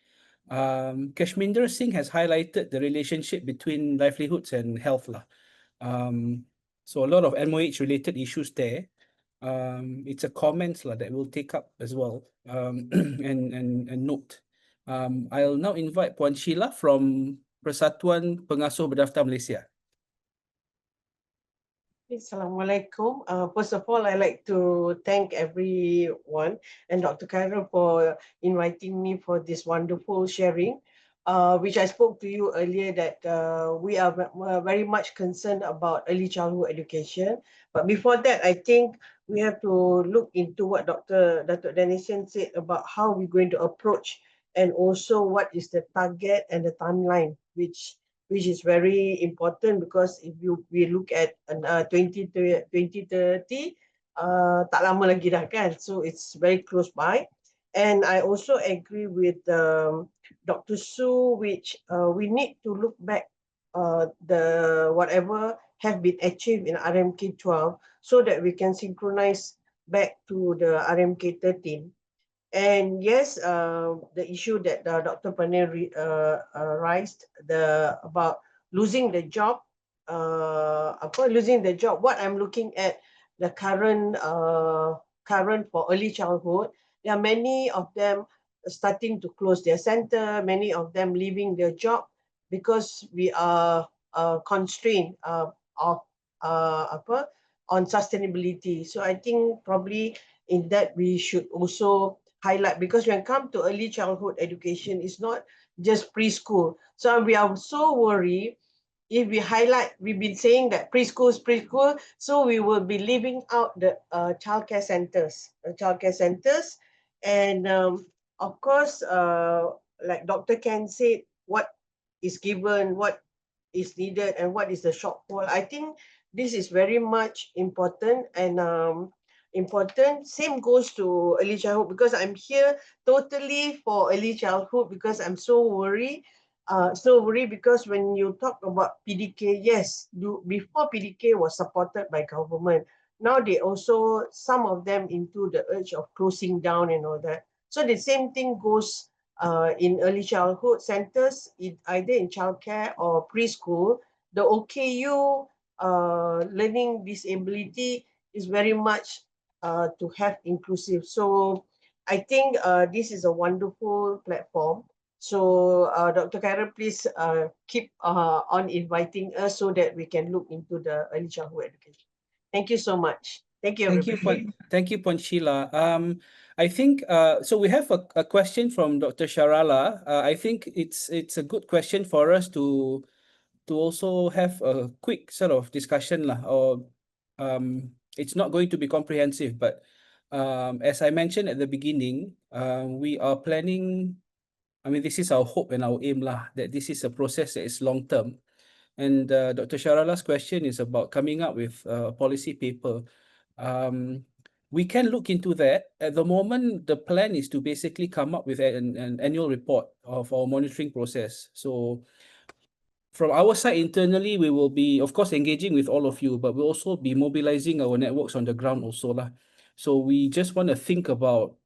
Kashminder Singh has highlighted the relationship between livelihoods and health lah. So a lot of MOH related issues there. It's a comments lah that we'll take up as well, and note. I'll now invite Puan Sheila from Persatuan Pengasuh Berdaftar Malaysia. Assalamualaikum. First of all, I'd like to thank everyone and Dr. Khairil for inviting me for this wonderful sharing, which I spoke to you earlier that we are very much concerned about early childhood education. But before that, I think we have to look into what Dr. Danisan said about how we're going to approach, and also what is the target and the timeline, which is very important, because if we look at 2030, tak lama lagi dah kan, so it's very close by. And I also agree with Dr. Su, which we need to look back the whatever have been achieved in RMK 12 so that we can synchronize back to the RMK 13. And yes, the issue that Dr. Panel raised, about losing the job, losing the job. What I'm looking at the current for early childhood, there are many of them starting to close their center. Many of them leaving their job because we are constrained on sustainability. So I think probably in that we should also highlight, because when it comes to early childhood education, it's not just preschool. So we are so worried if we highlight, we've been saying that preschool, so we will be leaving out the childcare centers, and of course, like Dr. Ken said, what is given, what is needed, and what is the shortfall. I think this is very much important, and important. Same goes to early childhood, because I'm here totally for early childhood, because I'm so worried so worried because when you talk about PDK, yes, before PDK was supported by government, now they also, some of them into the urge of closing down and all that. So the same thing goes in early childhood centers, either in childcare or preschool. The OKU learning disability is very much to have inclusive. So I think this is a wonderful platform. So Dr. Khairul, please keep on inviting us so that we can look into the early childhood education. Thank you so much. Thank you, everybody. Thank you, Puan Sheila. I think so. We have a question from Dr. Sharala. I think it's a good question for us to also have a quick sort of discussion lah. Or it's not going to be comprehensive, but as I mentioned at the beginning, we are planning. I mean, this is our hope and our aim lah, that this is a process that is long term. And Dr. Sharala's question is about coming up with a policy paper. We can look into that. At the moment, the plan is to basically come up with an annual report of our monitoring process. So from our side internally, we will be, of course, engaging with all of you, but we'll also be mobilizing our networks on the ground also lah. So we just want to think about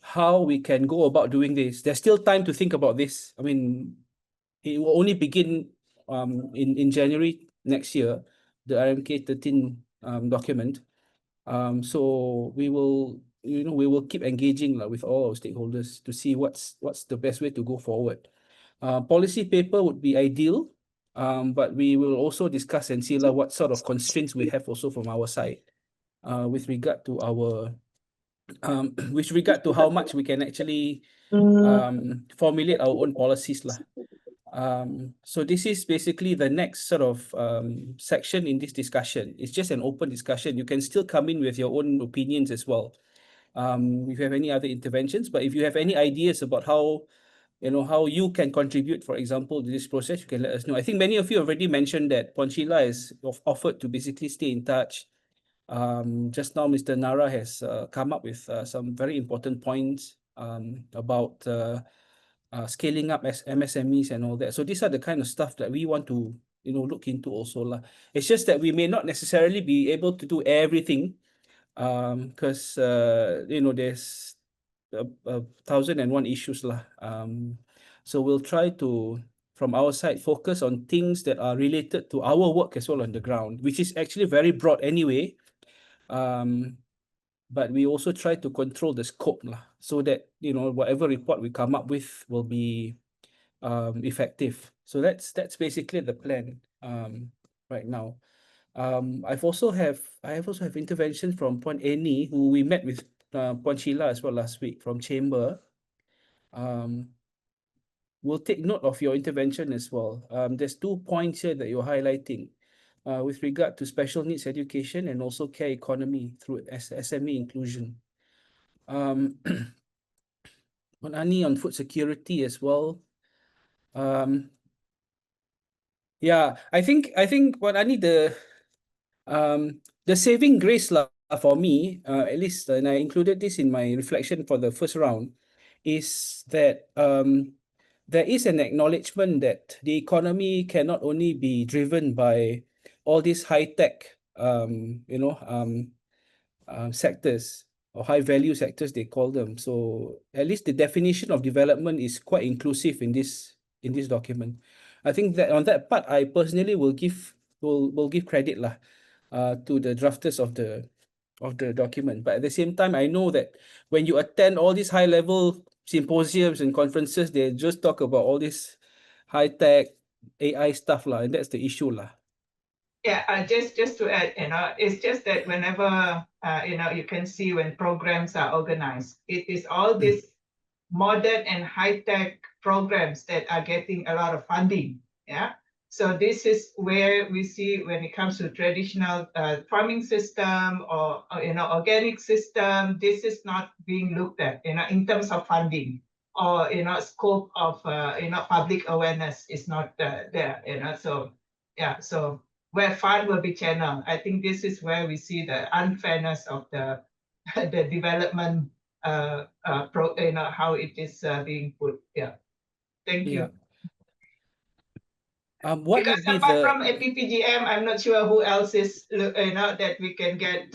how we can go about doing this. There's still time to think about this. I mean, it will only begin in January next year, the RMK 13 document. So we will, we will keep engaging with all our stakeholders to see what's the best way to go forward. Policy paper would be ideal, but we will also discuss and see what sort of constraints we have also from our side with regard to our with regard to how much we can actually formulate our own policies lah. So this is basically the next sort of section in this discussion. It's just an open discussion. You can still come in with your own opinions as well. If you have any other interventions, but if you have any ideas about how how you can contribute, for example, to this process, you can let us know. I think many of you already mentioned that Puan Sheila has offered to basically stay in touch. Just now, Mr. Nara has come up with some very important points about scaling up as MSMEs and all that. So these are the kind of stuff that we want to look into also lah. It's just that we may not necessarily be able to do everything because there's 1,001 issues lah. So we'll try to, from our side, focus on things that are related to our work as well on the ground, which is actually very broad anyway. But we also try to control the scope lah, so that whatever report we come up with will be effective. So that's basically the plan right now. I also have intervention from Puan Annie, who we met with Puan Sheila as well last week from Chamber. We'll take note of your intervention as well. There's 2 points here that you're highlighting with regard to special needs education and also care economy through SME inclusion. On Ani on food security as well. Yeah, I think what Ani the saving grace lah for me, at least, and I included this in my reflection for the first round, is that there is an acknowledgement that the economy cannot only be driven by all these high-tech, sectors or high-value sectors, they call them. So at least the definition of development is quite inclusive in this document. I think that on that part, I personally will give credit lah to the drafters of the document. But at the same time, I know that when you attend all these high-level symposiums and conferences, they just talk about all this high-tech AI stuff lah, and that's the issue lah. Yeah, just to add, it's just that whenever you can see when programs are organized, it is all these modern and high-tech programs that are getting a lot of funding. Yeah. So this is where we see when it comes to traditional farming system or organic system, this is not being looked at in terms of funding or scope of public awareness is not there. So yeah, so where fund will be channeled, I think this is where we see the unfairness of the the development how it is being put. Yeah. Thank you. What Because would be apart the from APPGM, I'm not sure who else is, that we can get,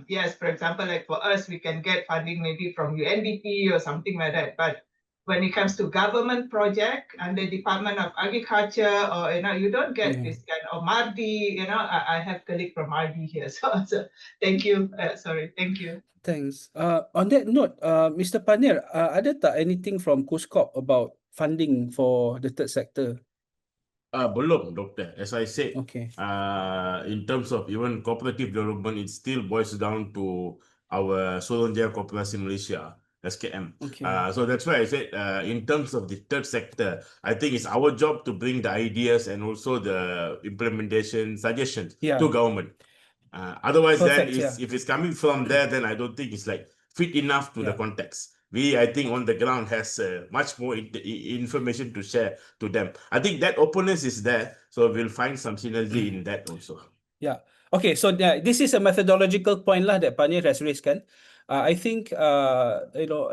yes, for example, like for us, we can get funding maybe from UNDP or something like that. But when it comes to government project and the Department of Agriculture, or, you don't get this kind of MARDI, I have colleague from MARDI here. So thank you. Thank you. Thanks. On that note, Mr. Panir, ada tak anything from KUSKOP about funding for the third sector? Belum, Doctor. As I said, Okay. In terms of even cooperative development, it still boils down to our Solonjaya Koperasi Malaysia, SKM. Okay. So that's why I said, in terms of the third sector, I think it's our job to bring the ideas and also the implementation suggestions Yeah. to government. Otherwise, Perfect, then if it's coming from there, then I don't think it's like fit enough to the context. We, I think, on the ground has much more information to share to them. I think that openness is there, so we'll find some synergy in that also. Yeah. Okay, so this is a methodological point lah that Panir has raised, kan? I think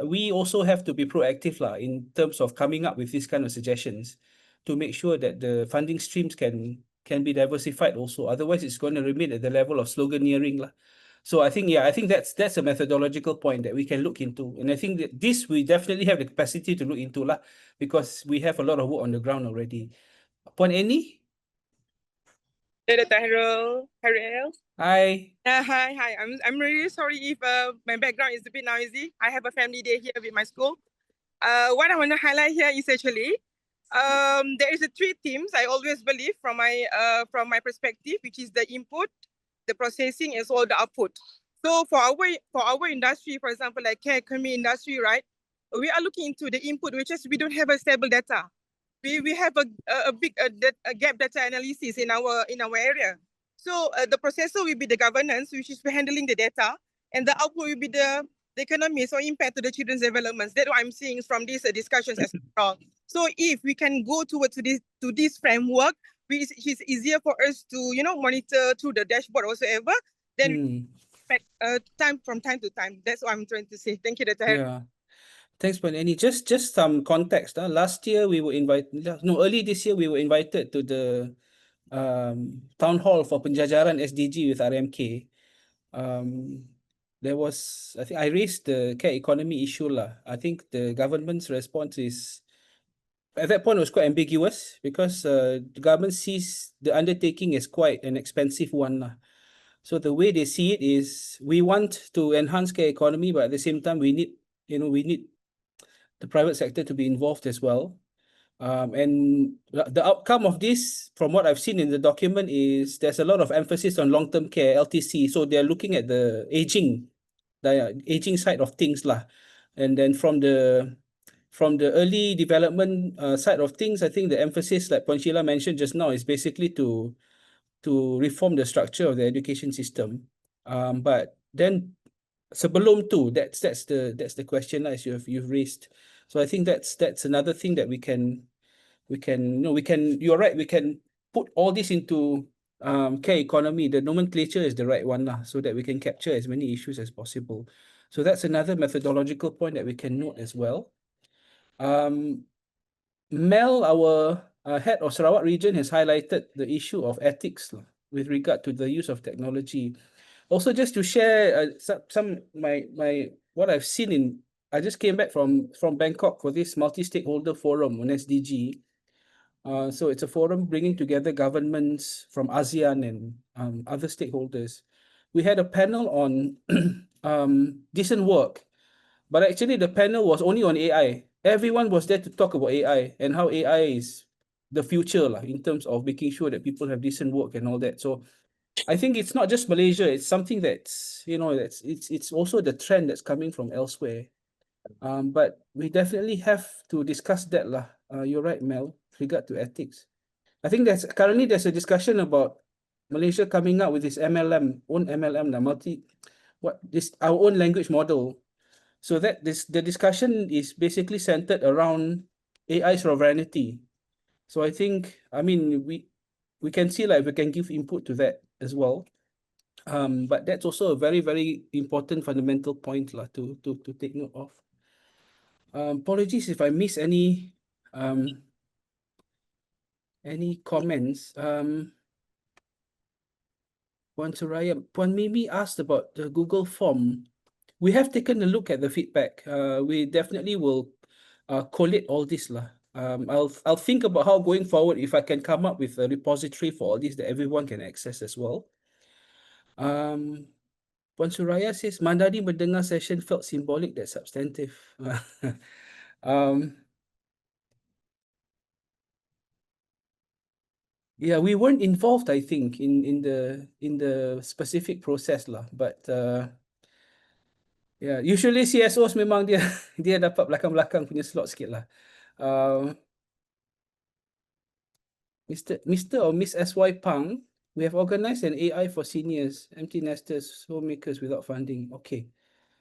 we also have to be proactive lah in terms of coming up with these kind of suggestions to make sure that the funding streams can be diversified also. Otherwise, it's going to remain at the level of sloganeering lah. So I think that's a methodological point that we can look into, and I think that this we definitely have the capacity to look into lah, because we have a lot of work on the ground already. Puan Annie? Harrell. Hi. Hi. I'm really sorry if my background is a bit noisy. I have a family day here with my school. What I want to highlight here is actually there is a three themes I always believe from my perspective, which is the input, the processing, as well as the output. So for our industry, for example, like care economy industry, right? We are looking into the input, which is we don't have a stable data. We have a big gap data analysis in our area. So the processor will be the governance, which is handling the data, and the output will be the economies or impact to the children's developments. That's what I'm seeing from these discussions as well. So if we can go towards this framework, which is easier for us to monitor through the dashboard or whatsoever, then time to time. That's what I'm trying to say. Thank you, Dr. Yeah. Thanks, Puan Annie. Just some context. Last year we were early this year we were invited to the town hall for Penjajaran SDG with RMK. There was, I think I raised the care economy issue lah. I think the government's response is, at that point, was quite ambiguous because the government sees the undertaking as quite an expensive one lah. So the way they see it is, we want to enhance care economy, but at the same time we need the private sector to be involved as well. And the outcome of this, from what I've seen in the document, is there's a lot of emphasis on long-term care, LTC. So they're looking at the aging side of things lah. And then from the early development side of things, I think the emphasis, like Puan Sheila mentioned just now, is basically to reform the structure of the education system. But then sebelum tu, that's the question as you've raised. So I think that's another thing that we can you're right, we can put all this into care economy. The nomenclature is the right one lah, so that we can capture as many issues as possible. So that's another methodological point that we can note as well. Mel, our head of Sarawak region, has highlighted the issue of ethics with regard to the use of technology. Also, just to share some my what I've seen in, I just came back from Bangkok for this multi-stakeholder forum on SDG. So it's a forum bringing together governments from ASEAN and other stakeholders. We had a panel on decent work, but actually the panel was only on AI. Everyone was there to talk about AI and how AI is the future in terms of making sure that people have decent work and all that. So I think it's not just Malaysia, it's something that's, it's also the trend that's coming from elsewhere. But we definitely have to discuss that lah. You're right, Mel, with regard to ethics. I think currently there's a discussion about Malaysia coming up with this own MLM, our own language model. So that the discussion is basically centered around AI sovereignty. So I think, we can see if we can give input to that as well. But that's also a very, very important fundamental point to take note of. Apologies if I miss any Any comments? Puan Suraya, Puan Mimi asked about the Google form. We have taken a look at the feedback. We definitely will collate all this lah. I'll think about how going forward if I can come up with a repository for all this that everyone can access as well. Puan Suraya says Mandari mendengar session felt symbolic that substantive. Yeah, we weren't involved, I think, in the specific process lah. But yeah, usually CSOs memang dia dia dapat belakang-belakang punya slot sikit lah. Mr. or Miss SY Pang, we have organized an AI for seniors, empty nesters, homemakers without funding. Okay,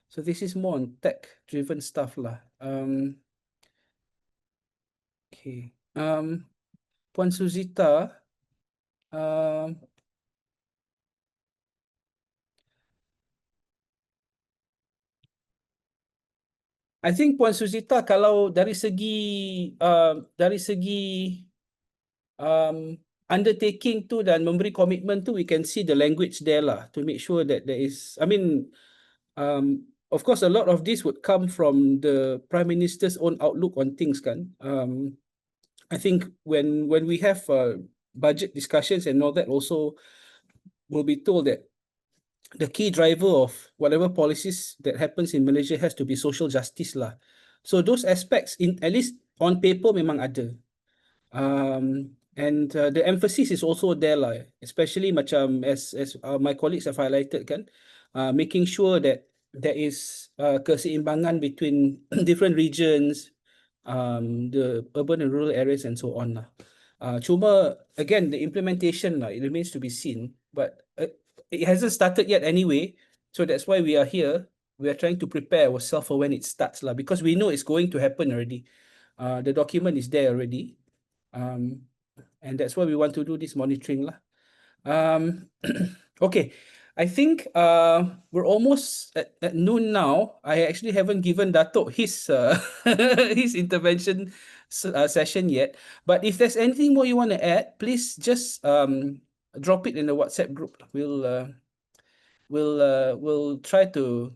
so this is more on tech-driven stuff lah. Okay. Puan Suzita, I think Puan Suzita kalau dari segi undertaking tu dan memberi komitmen tu, we can see the language there lah to make sure that there is, I mean, of course, a lot of this would come from the Prime Minister's own outlook on things kan. I think when we have budget discussions and all that also, we'll be told that the key driver of whatever policies that happens in Malaysia has to be social justice lah. So those aspects in at least on paper memang ada. And the emphasis is also there lah, especially macam as my colleagues have highlighted kan, making sure that there is keseimbangan between different regions, the urban and rural areas and so on lah. Cuma again the implementation lah, it remains to be seen, but it hasn't started yet anyway, so that's why we are here. We are trying to prepare ourselves for when it starts lah, because we know it's going to happen already. The document is there already, and that's why we want to do this monitoring lah. Okay, I think we're almost at noon now. I actually haven't given Dato' his his intervention session yet. But if there's anything more you want to add, please just drop it in the WhatsApp group. We'll try to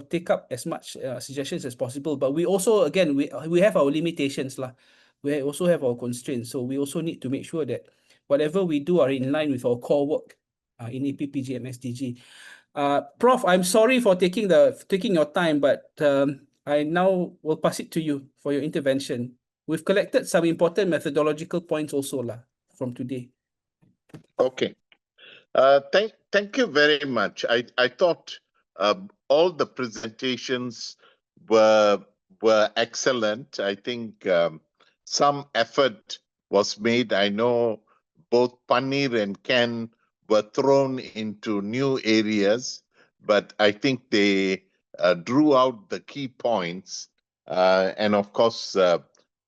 take up as much suggestions as possible. But we also again we have our limitations lah. We also have our constraints. So we also need to make sure that whatever we do are in line with our core work in APPGM-SDG. Prof, I'm sorry for taking your time, but I now will pass it to you for your intervention. We've collected some important methodological points also lah from today. Okay. Thank you very much. I thought all the presentations were excellent. I think some effort was made. I know both Panir and Ken were thrown into new areas, but I think they drew out the key points. And of course,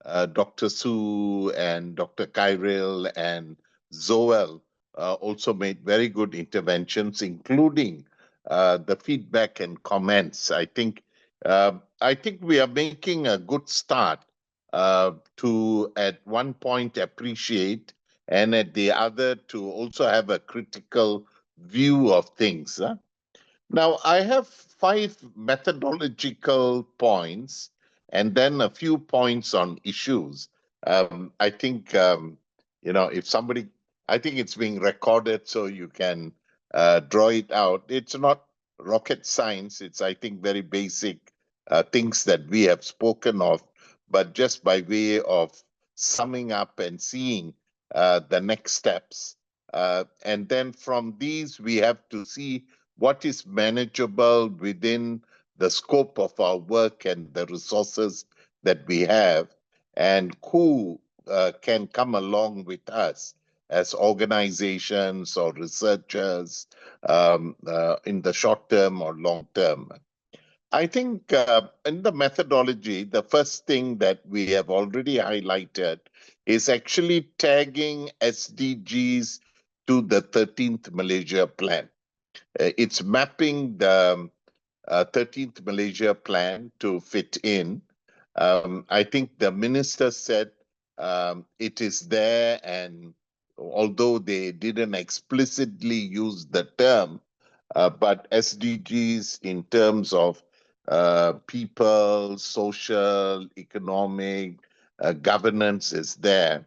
Dr. Su and Dr. Kyril and Zoel also made very good interventions, including the feedback and comments. I think we are making a good start to, at one point, appreciate, and at the other, to also have a critical view of things. Now, I have 5 methodological points and then a few points on issues. I think, if somebody, I think it's being recorded so you can draw it out. It's not rocket science. It's, I think, very basic things that we have spoken of, but just by way of summing up and seeing the next steps. And then from these, we have to see what is manageable within the scope of our work and the resources that we have, and who can come along with us as organizations or researchers in the short term or long term. I think in the methodology, the first thing that we have already highlighted is actually tagging SDGs to the 13th Malaysia Plan. It's mapping the 13th Malaysia Plan to fit in. I think the minister said it is there, and although they didn't explicitly use the term, but SDGs in terms of people, social, economic, governance is there.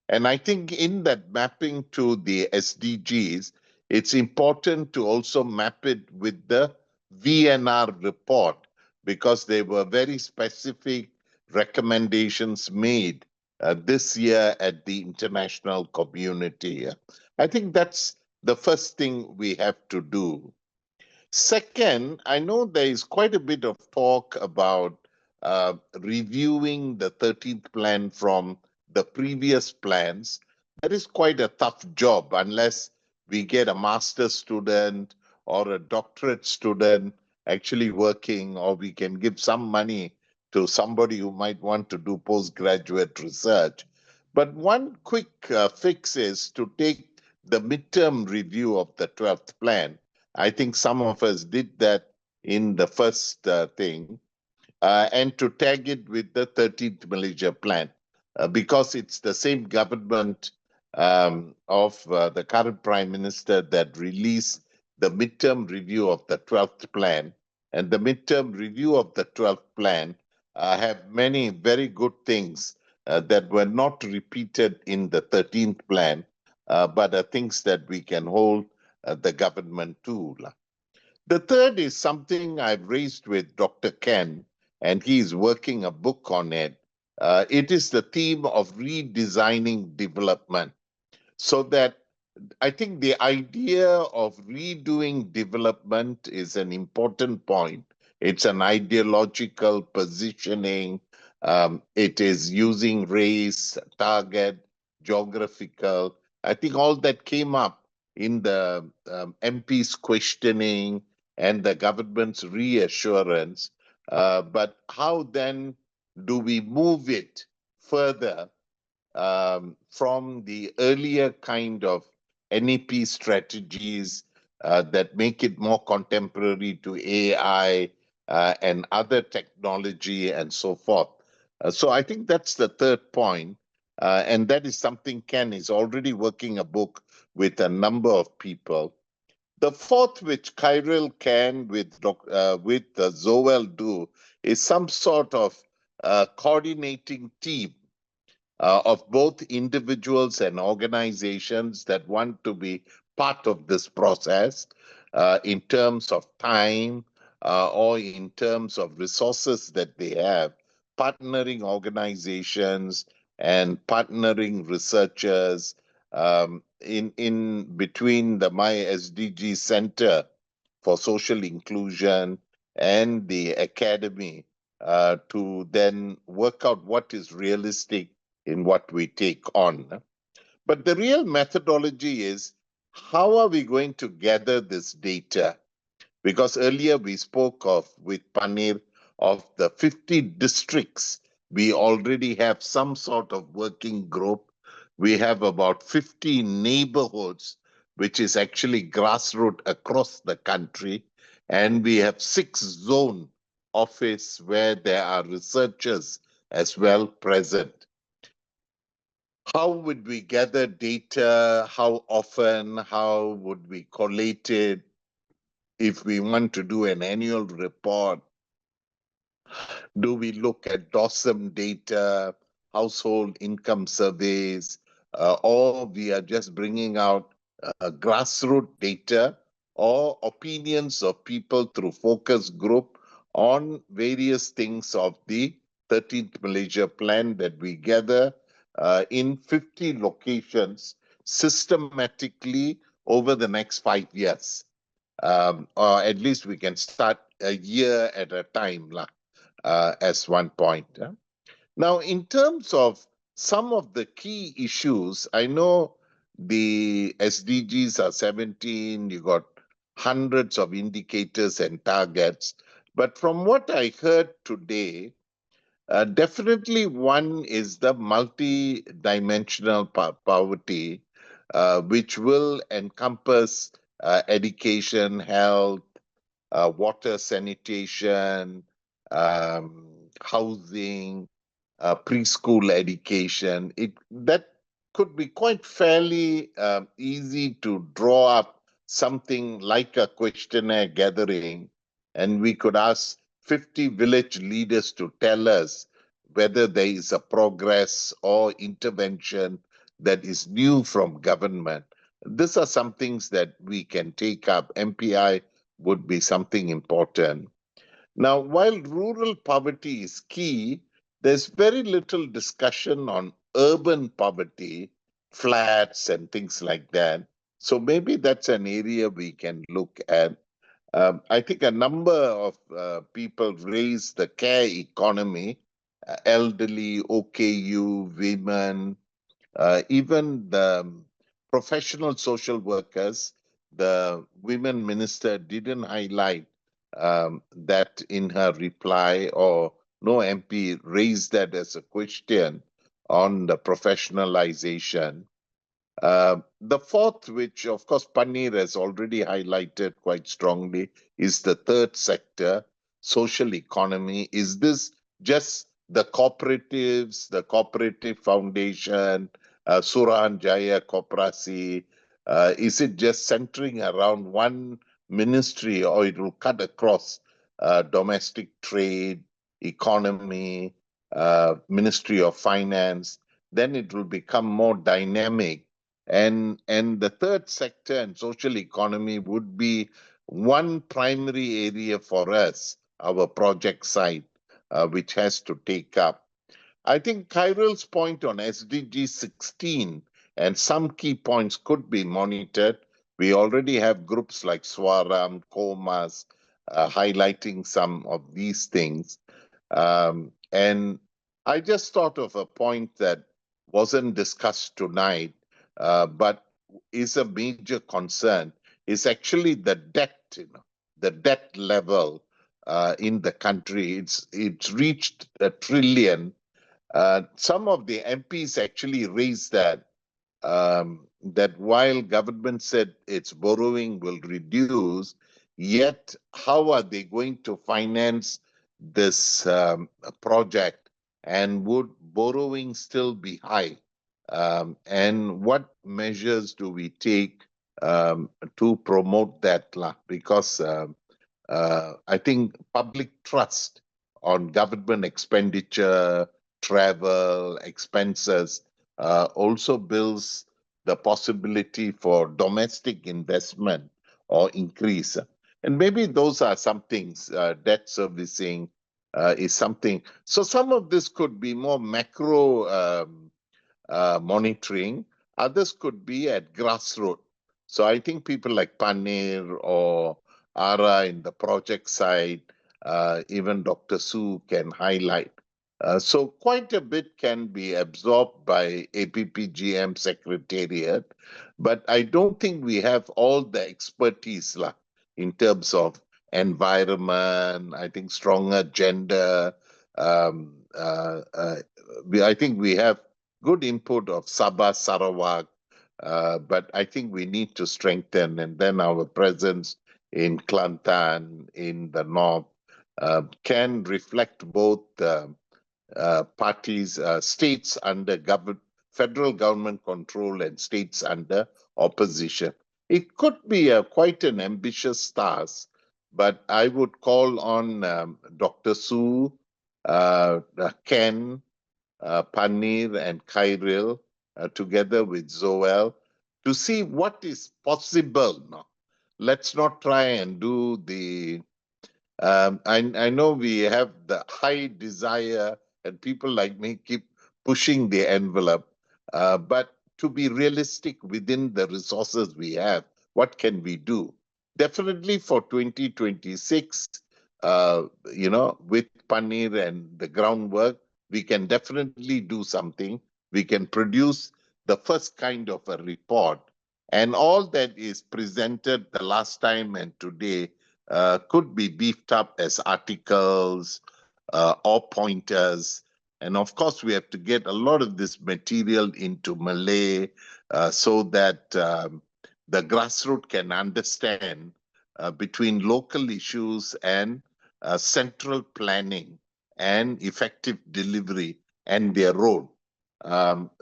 And I think in that mapping to the SDGs, it's important to also map it with the VNR report, because there were very specific recommendations made this year at the international community. I think that's the first thing we have to do. Second, I know there is quite a bit of talk about reviewing the 13th plan from the previous plans. That is quite a tough job unless we get a master's student or a doctorate student actually working, or we can give some money to somebody who might want to do postgraduate research. But one quick fix is to take the midterm review of the 12th plan. I think some of us did that in the first thing, and to tag it with the 13th Malaysia Plan, because it's the same government of the current Prime Minister that released the midterm review of the 12th plan. And the midterm review of the 12th plan have many very good things that were not repeated in the 13th plan, but are things that we can hold the government to. The third is something I've raised with Dr. Ken, and he's working a book on it. It is the theme of redesigning development, so that I think the idea of redoing development is an important point. It's an ideological positioning. It is using race, target, geographical. I think all that came up in the MP's questioning and the government's reassurance. But how then do we move it further from the earlier kind of NEP strategies that make it more contemporary to AI and other technology and so forth? So I think that's the third point. And that is something Ken is already working a book with a number of people. The fourth, which Kyril can with Zoel do, is some sort of coordinating team of both individuals and organizations that want to be part of this process in terms of time or in terms of resources that they have, partnering organizations and partnering researchers in between the MySDG Center for Social Inclusion and the Academy to then work out what is realistic in what we take on. But the real methodology is, how are we going to gather this data? Because earlier we spoke of, with Panir, of the 50 districts. We already have some sort of working group. We have about 50 neighborhoods, which is actually grassroots across the country. And we have 6 zone office where there are researchers as well present. How would we gather data? How often? How would we collate it? If we want to do an annual report, do we look at DOSM data, household income surveys, or we are just bringing out grassroots data or opinions of people through focus group on various things of the 13th Malaysia Plan that we gather in 50 locations systematically over the next 5 years. Or at least we can start a year at a time as one point. Now, in terms of some of the key issues, I know the SDGs are 17, you got hundreds of indicators and targets. But from what I heard today, definitely one is the multi-dimensional poverty, which will encompass education, health, water, sanitation, housing, preschool education. That could be quite fairly easy to draw up something like a questionnaire gathering, and we could ask 50 village leaders to tell us whether there is a progress or intervention that is new from government. These are some things that we can take up. MPI would be something important. Now, while rural poverty is key, there's very little discussion on urban poverty, flats, and things like that. So maybe that's an area we can look at. I think a number of people raise the care economy, elderly, OKU, women, even the professional social workers. The women minister didn't highlight that in her reply, or no MP raised that as a question on the professionalization. The fourth, which of course Panir has already highlighted quite strongly, is the third sector, social economy. Is this just the cooperatives, the cooperative foundation, Suran Jaya Koperasi? Is it just centering around one ministry, or it will cut across domestic trade, economy, Ministry of Finance? Then it will become more dynamic. And the third sector and social economy would be one primary area for us, our project site, which has to take up. I think Kyril's point on SDG 16 and some key points could be monitored. We already have groups like Swaram, Komas, highlighting some of these things. And I just thought of a point that wasn't discussed tonight, but is a major concern, is actually the debt, the debt level in the country. It's reached $1 trillion. Some of the MPs actually raised that while government said its borrowing will reduce, yet how are they going to finance this project, and would borrowing still be high? And what measures do we take to promote that? Because I think public trust on government expenditure, travel, expenses also builds the possibility for domestic investment or increase. And maybe those are some things. Debt servicing is something. So some of this could be more macro monitoring. Others could be at grassroots. So I think people like Panir or Ara in the project side, even Dr. Su can highlight. So quite a bit can be absorbed by APPGM Secretariat, but I don't think we have all the expertise in terms of environment. I think stronger gender. I think we have good input of Sabah, Sarawak, but I think we need to strengthen, and then our presence in Kelantan, in the north, can reflect both parties, states under federal government control and states under opposition. It could be quite an ambitious task, but I would call on Dr. Su, Ken, Panir, and Kyril, together with Zoel, to see what is possible now. Let's not try and do the I know we have the high desire, and people like me keep pushing the envelope, but to be realistic within the resources we have, what can we do? Definitely for 2026, with Panir and the groundwork, we can definitely do something. We can produce the first kind of a report, and all that is presented the last time and today could be beefed up as articles or pointers. And of course, we have to get a lot of this material into Malay so that the grassroots can understand between local issues and central planning and effective delivery. and their role.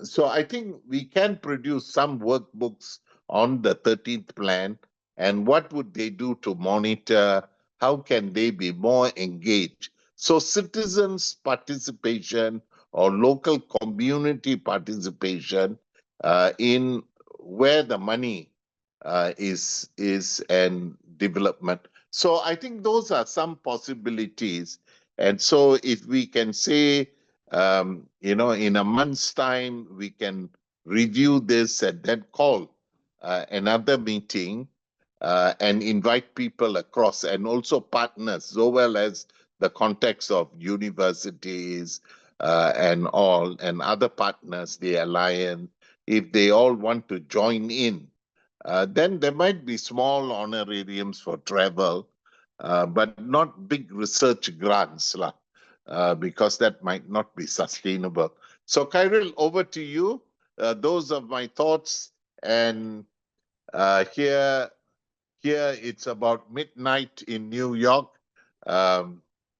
So I think we can produce some workbooks on the 13th plan and what would they do to monitor, how can they be more engaged. So citizens' participation or local community participation in where the money is and development. So I think those are some possibilities. And so if we can say, in a month's time, we can review this and then call another meeting and invite people across and also partners, so well as the context of universities and all and other partners, the alliance, if they all want to join in, then there might be small honorariums for travel, but not big research grants, because that might not be sustainable. So, Kyril, over to you. Those are my thoughts. And here it's about midnight in New York.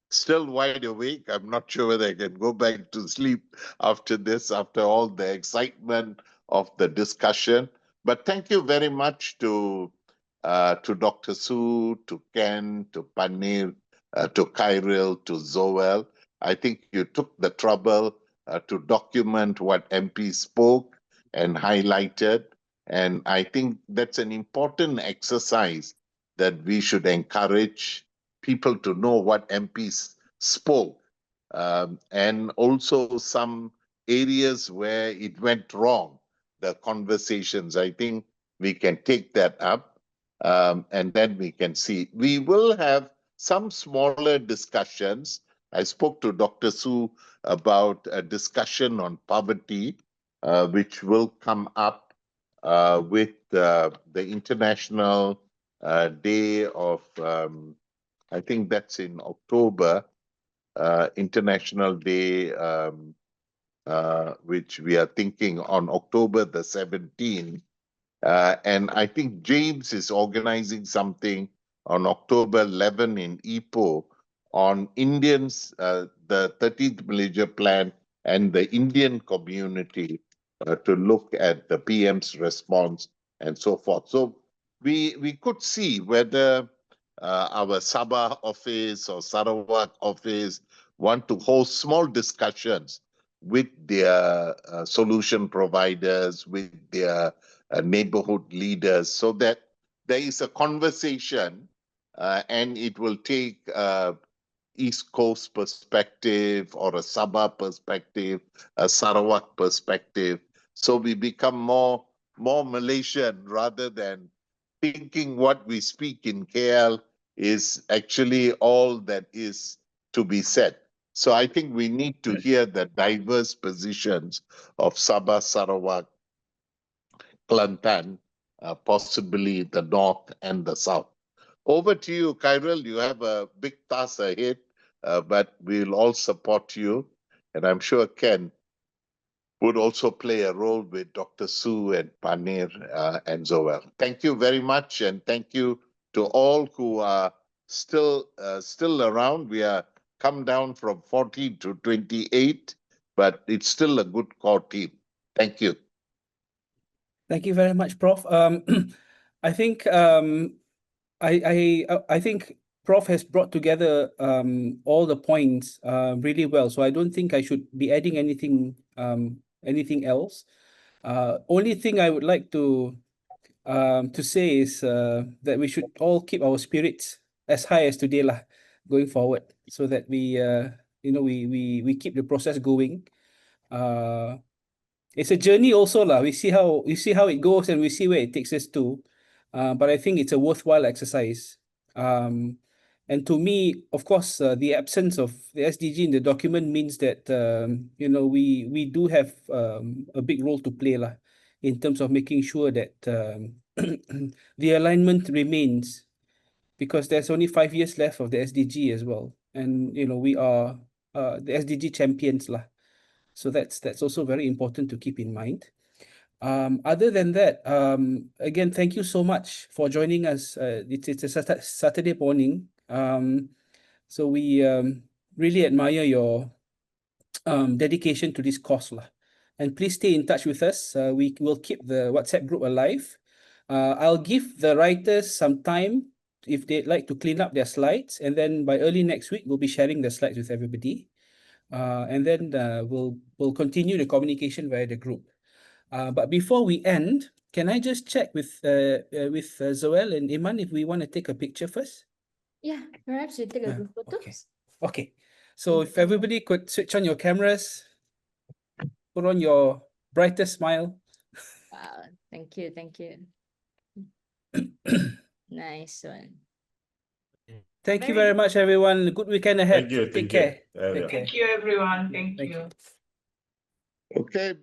Still wide awake. I'm not sure whether I can go back to sleep after this, after all the excitement of the discussion. But thank you very much to Dr. Su, to Ken, to Panir, to Kyril, to Zoel. I think you took the trouble to document what MP spoke and highlighted. And I think that's an important exercise that we should encourage people to know what MPs spoke, and also some areas where it went wrong, the conversations. I think we can take that up, and then we can see. We will have some smaller discussions. I spoke to Dr. Su about a discussion on poverty, which will come up with the International Day of, I think that's in October, International Day, which we are thinking on October the 17th. And I think James is organizing something on October 11 in Ipoh on Indians, the 13th Malaysia Plan and the Indian community to look at the PM's response and so forth. So we could see whether our Sabah office or Sarawak office want to host small discussions with their solution providers, with their neighborhood leaders, so that there is a conversation and it will take East Coast perspective or a Sabah perspective, a Sarawak perspective. So we become more Malaysian rather than thinking what we speak in KL is actually all that is to be said. So I think we need to hear the diverse positions of Sabah, Sarawak, Kelantan, possibly the north and the south. Over to you, Kyril. You have a big task ahead, but we'll all support you. And I'm sure Ken would also play a role with Dr. Su and Panir and Zoel. Thank you very much, and thank you to all who are still around. We are come down from 14 to 28, but it's still a good core team. Thank you. Thank you very much, Prof. I think I think Prof has brought together all the points really well. So I don't think I should be adding anything else. Only thing I would like to say is that we should all keep our spirits as high as today lah, going forward, so that we we keep the process going. It's a journey also lah. We see how it goes and we see where it takes us to. But I think it's a worthwhile exercise. And to me, of course, the absence of the SDG in the document means that we do have a big role to play lah, in terms of making sure that the alignment remains, because there's only 5 years left of the SDG as well, and we are the SDG champions lah. So that's also very important to keep in mind. Other than that, again, thank you so much for joining us. It's a Saturday morning. So we really admire your dedication to this cause lah. And please stay in touch with us. We will keep the WhatsApp group alive. I'll give the writers some time if they'd like to clean up their slides, and then by early next week we'll be sharing the slides with everybody. And then we'll continue the communication via the group. But before we end, can I just check with Zoel and Iman if we want to take a picture first? Yeah, perhaps we take a group photo. Okay. So if everybody could switch on your cameras, put on your brightest smile. Wow, thank you. Nice one. Thank you very much, everyone. Good weekend ahead. Thank you. Take care. Take care. Thank you, everyone. Thank you. Okay.